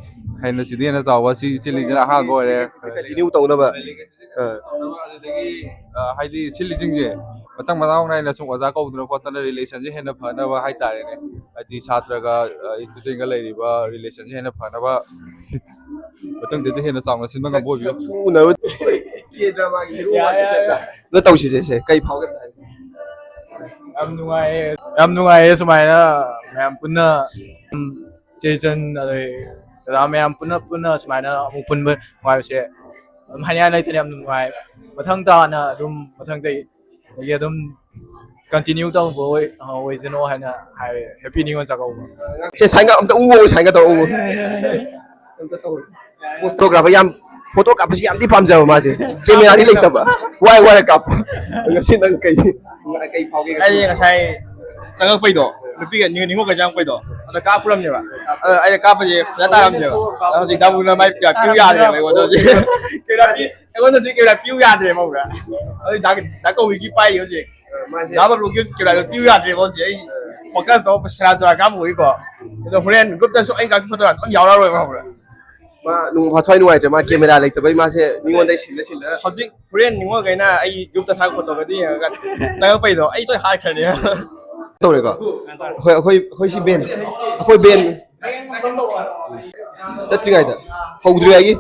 ꯍꯦꯟꯅ ꯁꯤꯗꯩ ꯍꯦꯟꯅ ꯆꯥꯎꯕ ꯁꯤ ꯆꯤꯜꯂꯤꯁꯤꯅ ꯑꯍꯥꯟꯕ ꯑꯣꯏꯔꯦ ꯀꯟꯇꯤꯅ꯭ꯌꯨ ꯇꯧꯅꯕ ꯑꯗꯨꯗꯒꯤ ꯍꯥꯏꯗꯤ ꯁꯤꯜꯂꯤꯁꯤꯡꯁꯦ ꯃꯊꯪ ꯃꯅꯥꯎ ꯅꯥꯏꯅ ꯁꯨꯝ ꯑꯣꯖꯥ ꯀꯧꯗꯅ ꯈꯣꯠꯇꯅ ꯔꯤꯂꯦꯁꯟꯁꯦ ꯍꯦꯟꯅ ꯐꯅꯕ ꯍꯥꯏꯇꯥꯔꯦꯅꯦ ꯍꯥꯏꯗꯤ ꯁꯥꯇ꯭ꯔꯒ ꯁ꯭ꯇꯨꯗꯦꯟꯒ ꯂꯩꯔꯤꯕ ꯔꯤꯂꯦꯁꯟꯁꯦ ꯍꯦꯟꯅ ꯐꯅꯕ ꯃꯊꯪꯗꯁꯨ ꯍꯦꯟꯅ ꯆꯥꯎꯅ ꯁꯤꯟꯕ ꯉꯝꯕ ꯑꯣꯏꯕꯤꯌꯣ ꯇꯧꯁꯤꯁꯦ ꯀꯩ ꯐꯥꯎꯒꯦ ꯌꯥꯝ ꯅꯨꯡꯉꯥꯏꯌꯦ ꯁꯨꯃꯥꯏꯅ ꯃꯌꯥꯝ ꯄꯨꯟꯅ ꯆꯦꯆꯟ ꯑꯗꯩ ꯗꯗꯥ ꯃꯌꯥꯝ ꯄꯨꯟꯅ ꯁꯨꯃꯥꯏꯅ ꯑꯃꯨꯛ ꯄꯨꯟꯕ ꯅꯨꯡꯉꯥꯏꯕꯁꯦ ꯑꯗꯨꯝ ꯍꯥꯏꯅꯤꯡꯉꯥꯏ ꯂꯩꯇꯅ ꯌꯥꯝ ꯅꯨꯡꯉꯥꯏ ꯃꯊꯪ ꯇꯥꯅ ꯑꯗꯨꯝ ꯃꯊꯪ ꯆꯍꯤ ꯑꯗꯨꯝ ꯀꯟꯇꯤꯅ꯭ꯌꯨ ꯇꯧꯕ ꯑꯣꯏꯁꯅꯨ ꯍꯥꯏꯅ ꯍꯥꯏꯔꯦ ꯍꯦꯄꯤ ꯅꯤꯉꯣꯜ ꯆꯥꯛꯀꯧꯕ ꯁꯦ ꯁꯥꯏꯟꯒ ꯑꯝꯇ ꯁꯥꯏꯟꯒ ꯇꯧꯔꯛꯎ ꯑꯝꯇ ꯇꯧꯔꯁꯤ ꯐꯣꯇꯣꯒ꯭ꯔꯥꯐꯔ ꯌꯥꯝ ꯐꯣꯇꯣ ꯀꯥꯞꯄꯁꯤ ꯌꯥꯝꯗꯤ ꯄꯥꯝꯖꯕ ꯃꯥꯁꯦ ꯀꯦꯃꯦꯔꯥꯗꯤ ꯂꯩꯇꯕ ꯋꯥꯏ ꯀꯥꯞꯄ ꯉꯁꯤ ꯅꯪ ꯀꯩ ꯐꯥꯎꯒꯦ ꯑꯩ ꯉꯁꯥꯏ ꯆꯪꯉꯛꯄꯩꯗꯣ ꯅꯨꯄꯤꯒ ꯅꯤꯉꯣꯜꯒ ꯆꯪꯉꯛꯄꯩꯗꯣ ꯑꯗ ꯀꯥꯞꯄꯨꯔꯝꯅꯦꯕ ꯑꯩꯅ ꯀꯥꯞꯄꯁꯦ ꯐꯖꯅ ꯇꯥꯔꯝꯗꯦꯕ ꯍꯧꯖꯤꯛ ꯗꯥꯕꯨꯅ ꯃꯥꯏ ꯄꯤꯌꯨ ꯌꯥꯗ꯭ꯔꯦꯕ ꯑꯩꯉꯣꯟꯗ ꯍꯧꯖꯤꯛ ꯑꯩꯉꯣꯟꯗ ꯀꯦꯃꯦꯔꯥ ꯄꯤꯌꯨ ꯌꯥꯗ꯭ꯔꯦꯕ ꯍꯧꯖꯤꯛ ꯗꯥ ꯀꯧꯕꯤꯒꯤ ꯄꯥꯏꯔꯤ ꯍꯧꯖꯤꯛ ꯗꯥ ꯕꯕ꯭ꯂꯨꯒꯤ ꯀꯦꯃꯦꯔꯥ ꯄꯤꯌꯨ ꯌꯥꯗ꯭ꯔꯦꯕ ꯍꯧꯖꯤꯛ ꯑꯩ ꯐꯣꯀꯁ ꯇꯧ ꯁꯦꯔꯥꯟ ꯇꯨꯔꯥꯟ ꯀꯥꯞꯄꯨꯕꯒꯤꯀꯣ ꯑꯗꯣ ꯍꯣꯔꯦꯟ ꯒ꯭ꯔꯨꯞꯇꯁꯨ ꯑꯩ ꯀꯥꯞꯄ ꯐꯣꯇꯣ ꯑꯗꯨꯝ ꯌꯥꯎꯔꯔꯣꯏꯕ ꯍꯧꯔꯦ ꯃꯥ ꯊꯋꯥꯏ ꯅꯨꯡꯉꯥꯏꯇ꯭ꯔꯦ ꯃꯥ ꯀꯦꯃꯦꯔꯥ ꯂꯩꯇꯕꯩ ꯃꯥꯁꯦ ꯃꯤꯉꯣꯟꯗꯩ ꯁꯤꯜꯂ ꯍꯧꯖꯤꯛ ꯍꯣꯔꯦꯟ ꯅꯤꯉꯣꯜꯈꯩꯅ ꯑꯩ ꯒ꯭ꯔꯨꯞꯇ ꯊꯥꯔꯛꯄ ꯐꯣꯇꯣꯒꯗꯤ ꯌꯦꯡꯉꯒ ꯆꯪꯉꯛꯄꯩꯗꯣ ꯑꯩ ꯁꯣꯏ ꯍꯥꯏꯈ꯭ꯔꯅꯤ ꯇꯧꯔꯦꯀꯣ ꯑꯩꯈꯣꯏ ꯁꯤ ꯕꯦꯟ ꯑꯩꯈꯣꯏ ꯕꯦꯟ ꯆꯠꯇ꯭ꯔꯤꯉꯩꯗ ꯍꯧꯗ꯭ꯔꯤꯉꯩꯒꯤ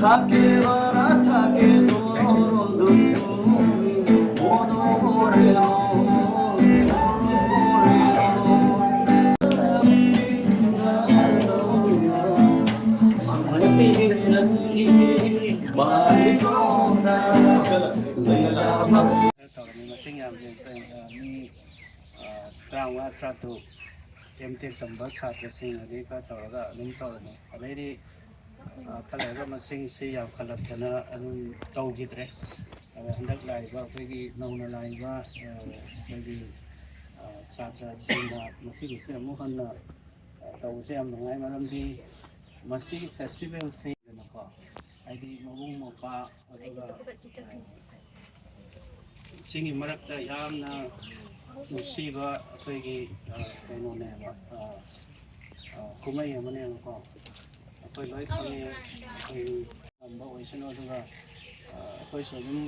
ꯃꯁꯤꯡ ꯌꯥꯝ ꯃꯤ ꯇꯔꯥꯃꯉꯥ ꯇꯔꯥꯇꯔꯨꯛ ꯑꯦꯝꯇꯦꯛ ꯇꯝꯕ ꯁꯥꯇ꯭ꯔꯁꯤꯡ ꯑꯗꯩ ꯈꯔ ꯇꯧꯔꯒ ꯑꯗꯨꯝ ꯇꯧꯔꯅꯤ ꯑꯗꯩꯗꯤ ꯈꯔ ꯂꯩꯔꯒ ꯃꯁꯤꯡꯁꯤ ꯌꯥꯝꯈꯠꯂꯛꯇꯅ ꯑꯗꯨꯝ ꯇꯧꯈꯤꯗ꯭ꯔꯦ ꯍꯟꯗꯛ ꯂꯥꯛꯏꯕ ꯑꯩꯈꯣꯏꯒꯤ ꯅꯧꯅ ꯂꯥꯛꯏꯕ ꯑꯩꯈꯣꯏꯒꯤ ꯁꯥꯇ꯭ꯔꯁꯤꯡꯅ ꯃꯁꯤꯒꯤꯁꯤ ꯑꯃꯨꯛ ꯍꯟꯅ ꯇꯧꯕꯁꯦ ꯌꯥꯝ ꯅꯨꯡꯉꯥꯏ ꯃꯔꯝꯗꯤ ꯃꯁꯤꯒꯤ ꯐꯦꯁꯇꯤꯚꯦꯜꯁꯤ ꯀꯣ ꯍꯥꯏꯗꯤ ꯃꯕꯨꯡ ꯃꯧꯄ꯭ꯋꯥ ꯑꯗꯨꯒ ꯁꯤꯒꯤ ꯃꯔꯛꯇ ꯌꯥꯝꯅ ꯅꯨꯡꯁꯤꯕ ꯑꯩꯈꯣꯏꯒꯤ ꯀꯩꯅꯣꯅꯦꯕ ꯀꯨꯝꯍꯩ ꯑꯃꯅꯦꯕꯀꯣ ꯑꯩꯈꯣꯏ ꯂꯣꯏ ꯈꯪꯉꯦ ꯑꯩꯈꯣꯏ ꯉꯝꯕ ꯑꯣꯏꯁꯅꯨ ꯑꯗꯨꯒ ꯑꯩꯈꯣꯏꯁꯨ ꯑꯗꯨꯝ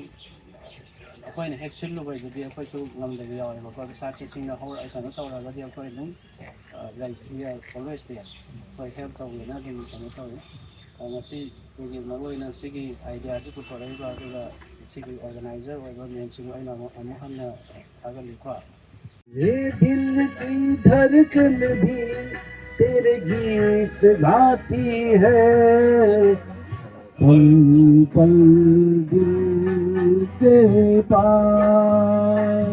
ꯑꯩꯈꯣꯏꯅ ꯍꯦꯛ ꯁꯤꯜꯂꯨꯕꯗꯨꯗꯤ ꯑꯩꯈꯣꯏꯁꯨ ꯉꯝꯗꯕ ꯌꯥꯎꯋꯦꯕꯀꯣ ꯁꯥꯇ꯭ꯔꯁꯤꯡꯅ ꯀꯩꯅꯣ ꯇꯧꯔꯒꯗꯤ ꯑꯩꯈꯣꯏ ꯑꯗꯨꯝ ꯑꯣꯜꯋꯦꯁ ꯑꯩꯈꯣꯏ ꯍꯦꯜꯞ ꯇꯧꯒꯦꯅ ꯑꯗꯨꯝ ꯀꯩꯅꯣ ꯇꯧꯋꯤ ꯉꯁꯤ ꯑꯩꯈꯣꯏꯒꯤ ꯃꯔꯨꯑꯣꯏꯅ ꯁꯤꯒꯤ ꯑꯥꯏꯗꯤꯌꯥꯁꯤ ꯄꯨꯊꯣꯔꯛꯏꯕ ꯑꯗꯨꯒ ꯁꯤꯒꯤ ꯑꯣꯔꯒꯅꯥꯏꯖꯔ ꯑꯣꯏꯕ ꯃꯦꯟꯁꯤꯡꯕꯨ ꯑꯩꯅ ꯑꯃꯨꯛ हन्ना थागलिको ये दिल की धड़कन भी तेरे गीत गाती है पल पल दिल के पास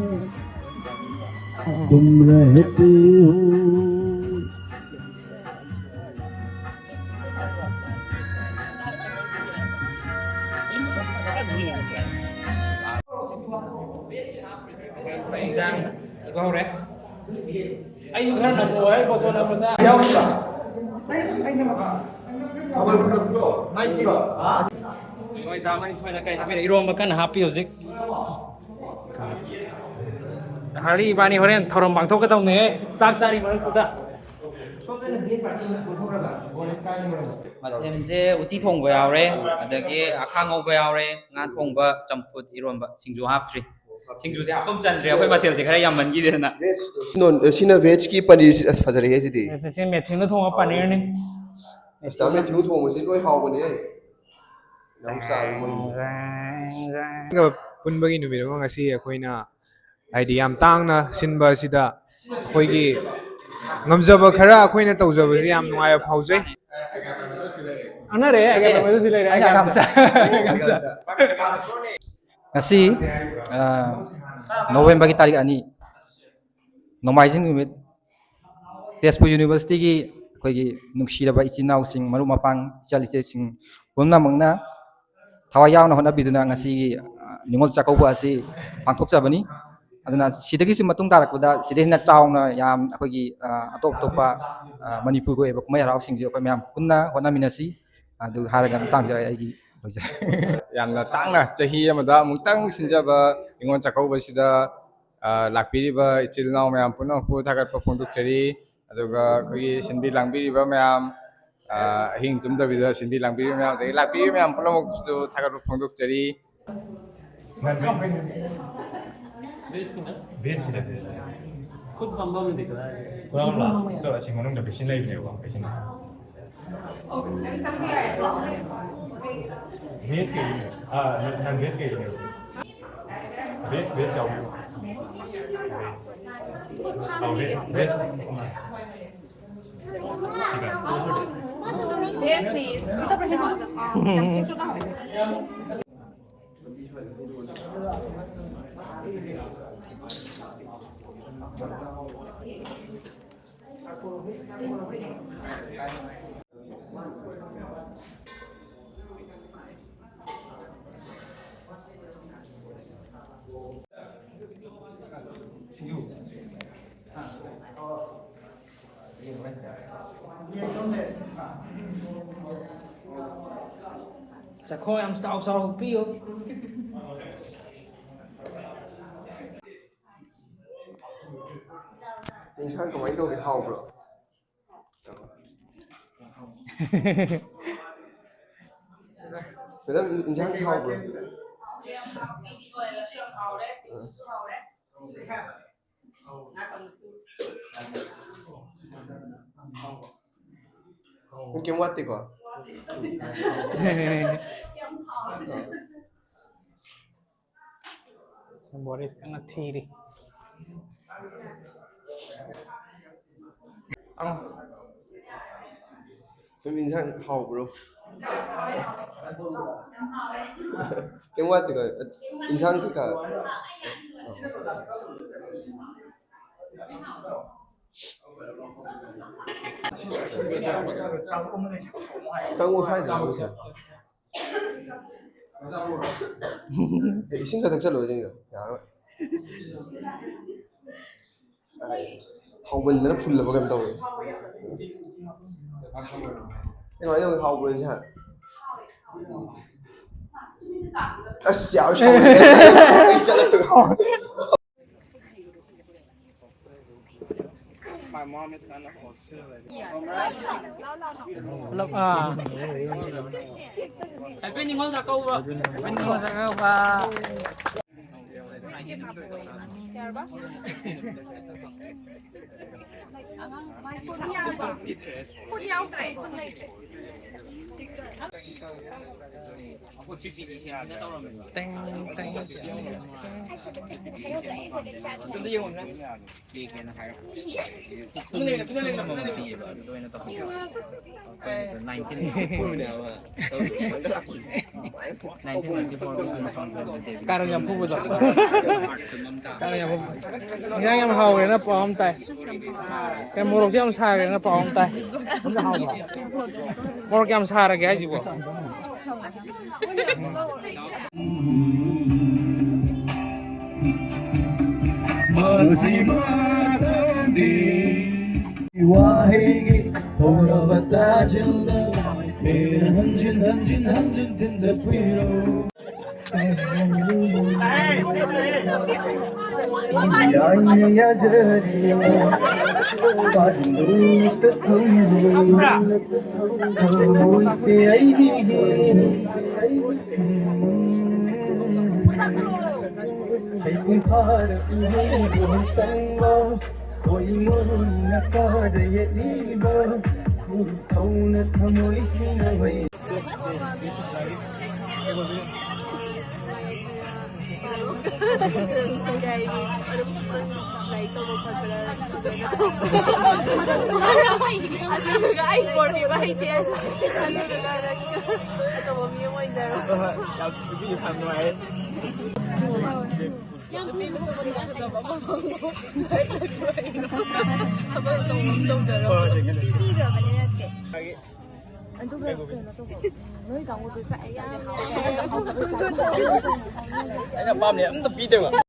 तुम रहते हो Injang iba hore ayu khar na bo ai photo na mata yaw ba ai na ma awal bro ai ki ba oi da mani thoina kai hapi irom ba kan happy hojik hari bani horen thorom bangthok ka tawne sak chari mar kuda ꯃꯊꯦꯜꯁꯦ ꯎꯇꯤ ꯊꯣꯡꯕ ꯌꯥꯎꯔꯦ ꯑꯗꯒꯤ ꯑꯈꯥ ꯉꯧꯕ ꯌꯥꯎꯔꯦ ꯉꯥ ꯊꯣꯡꯕ ꯆꯝꯐꯨꯠ ꯏꯔꯣꯟꯕ ꯁꯤꯡꯖꯨ ꯍꯥꯞꯇ꯭ꯔꯤ ꯁꯤꯡꯖꯨꯁꯦ ꯍꯥꯞꯄꯝ ꯆꯟꯗ꯭ꯔꯦ ꯑꯩꯈꯣꯏ ꯃꯊꯦꯜꯁꯦ ꯈꯔ ꯌꯥꯝꯃꯟꯈꯤꯗꯦꯗꯅ ꯁꯤꯅ ꯚꯦꯖꯀꯤ ꯄꯅꯤꯔ ꯑꯁ ꯐꯖꯔꯦꯍꯦ ꯁꯤꯗꯤ ꯁꯤ ꯃꯦꯊꯤꯡꯅ ꯊꯣꯡꯕ ꯄꯅꯤꯔꯅꯤ ꯑꯁ ꯇꯥ ꯃꯦꯊꯤꯡꯅ ꯊꯣꯡꯕꯁꯤ ꯂꯣꯏ ꯍꯥꯎꯕꯅꯦ ꯌꯥꯝ ꯆꯥꯕ ꯄꯨꯟꯕꯒꯤ ꯅꯨꯃꯤꯠ ꯑꯃ ꯉꯁꯤ ꯑꯩꯈꯣꯏꯅ ꯍꯥꯏꯗꯤ ꯌꯥꯝ ꯇꯥꯡꯅ ꯁꯤꯟꯕ ꯑꯁꯤꯗ ꯑꯩꯈꯣꯏꯒꯤ ꯉꯝꯖꯕ ꯈꯔ ꯑꯩꯈꯣꯏꯅ ꯇꯧꯖꯕꯁꯤ ꯌꯥꯝ ꯅꯨꯡꯉꯥꯏꯕ ꯐꯥꯎꯖꯩ ꯑꯅꯔꯦ ꯑꯩꯒ ꯃꯗꯨꯁꯤ ꯂꯩꯔꯦ ꯑꯩꯒ ꯒꯝꯁꯥ ꯉꯁꯤ ꯅꯣꯕꯦꯝꯕꯔꯒꯤ ꯇꯥꯔꯤꯛ 2 ꯅꯣꯡꯃꯥꯏꯖꯤꯡ ꯅꯨꯃꯤꯠ ꯇꯦꯖꯄꯨꯔ ꯌꯨꯅꯤꯚꯔꯁꯤꯇꯤꯒꯤ ꯑꯩꯈꯣꯏꯒꯤ ꯅꯨꯡꯁꯤꯔꯕ ꯏꯆꯤꯟ ꯏꯅꯥꯎꯁꯤꯡ ꯃꯔꯨꯞ ꯃꯄꯥꯡ ꯏꯆꯜ ꯏꯆꯦꯁꯤꯡ ꯄꯨꯝꯅꯃꯛꯅ ꯊꯋꯥꯏ ꯌꯥꯎꯅ ꯍꯣꯠꯅꯕꯤꯗꯨꯅ ꯉꯁꯤꯒꯤ ꯅꯤꯉꯣꯜ ꯆꯥꯛꯀꯧꯕ ꯑꯁꯤ ꯄꯥꯡꯊꯣꯛꯆꯕꯅꯤ ꯑꯗꯨꯅ ꯁꯤꯗꯒꯤꯁꯨ ꯃꯇꯨꯡ ꯇꯥꯔꯛꯄꯗ ꯁꯤꯗ ꯍꯦꯟꯅ ꯆꯥꯎꯅ ꯌꯥꯝ ꯑꯩꯈꯣꯏꯒꯤ ꯑꯇꯣꯞ ꯑꯇꯣꯞꯄ ꯃꯅꯤꯄꯨꯔꯒꯤ ꯑꯣꯏꯕ ꯀꯨꯝꯍꯩ ꯍꯔꯥꯎꯁꯤꯡꯁꯦ ꯑꯩꯈꯣꯏ ꯃꯌꯥꯝ ꯄꯨꯟꯅ ꯍꯣꯠꯅꯃꯤꯟꯅꯁꯤ ꯑꯗꯨ ꯍꯥꯏꯔꯒ ꯃꯇꯥꯡꯁꯤꯗ ꯑꯩꯒꯤ ꯌꯥꯝꯅ ꯇꯥꯡꯅ ꯆꯍꯤ ꯑꯃꯗ ꯑꯃꯨꯛꯇꯪ ꯁꯤꯟꯖꯕ ꯅꯤꯉꯣꯜ ꯆꯥꯛꯀꯧꯕꯁꯤꯗ ꯂꯥꯛꯄꯤꯔꯤꯕ ꯏꯆꯤꯜ ꯏꯅꯥꯎ ꯃꯌꯥꯝ ꯄꯨꯝꯅꯃꯛꯄꯨ ꯊꯥꯒꯠꯄ ꯐꯣꯡꯗꯣꯛꯆꯔꯤ ꯑꯗꯨꯒ ꯑꯩꯈꯣꯏꯒꯤ ꯁꯤꯟꯕꯤ ꯂꯥꯡꯕꯤꯔꯤꯕ ꯃꯌꯥꯝ ꯑꯍꯤꯡ ꯇꯨꯝꯗꯕꯤꯗ ꯁꯤꯟꯕꯤ ꯂꯥꯡꯕꯤꯔꯤꯕ ꯃꯌꯥꯝ ꯑꯗꯒꯤ ꯂꯥꯛꯄꯤꯔꯤꯕ ꯃꯌꯥꯝ ꯄꯨꯝꯅꯃꯛꯁꯨ ꯊꯥꯒꯠꯄ ꯐꯣꯡꯗꯣꯛꯆꯔꯤ खुद बम्बा में दिख रहा है कुराला तो ऐसे मनों ने बेसिन लाइफ है वो बेसिन बेस के लिए हाँ बेस के लिए बेस बेस जाओ बेस बेस नहीं kita pernah yang cucu kan Chakho am sao sao piyo 인상 그만이 더 하오브로 그다음 인상 하오브로 Kim what tigo? Boris kana thiri. Tôi 인상 hào bro. Cái what thì gọi 인상 tất cả. Sang một phải được không? Xin thật rồi chứ dạ rồi. Hậu bình nó full là bao nhiêu rồi? Cái nói thôi hậu bình chứ hả? Xạo sao? Anh sẽ là tự hỏi. My mom is kind of Happy New Year sa câu bro. Happy New Year sa câu ba. Karang yang phu betul. Karang yang phu. Yang yang hao cái nó bom tay. Cái mồi chứ ông xa cái nó bom tay. Không có hao mà. Mồi cái ông xa là cái gì vậy? Masih menanti wahai thora bata jalla mera hanjin tinda piro ya jari padu tahu se ai Hãy cùng phá được những buồn tăng mơ Hãy mong là có đầy đi bơ Hãy không là thầm mối xin là vậy Anh là bom này, tập video à?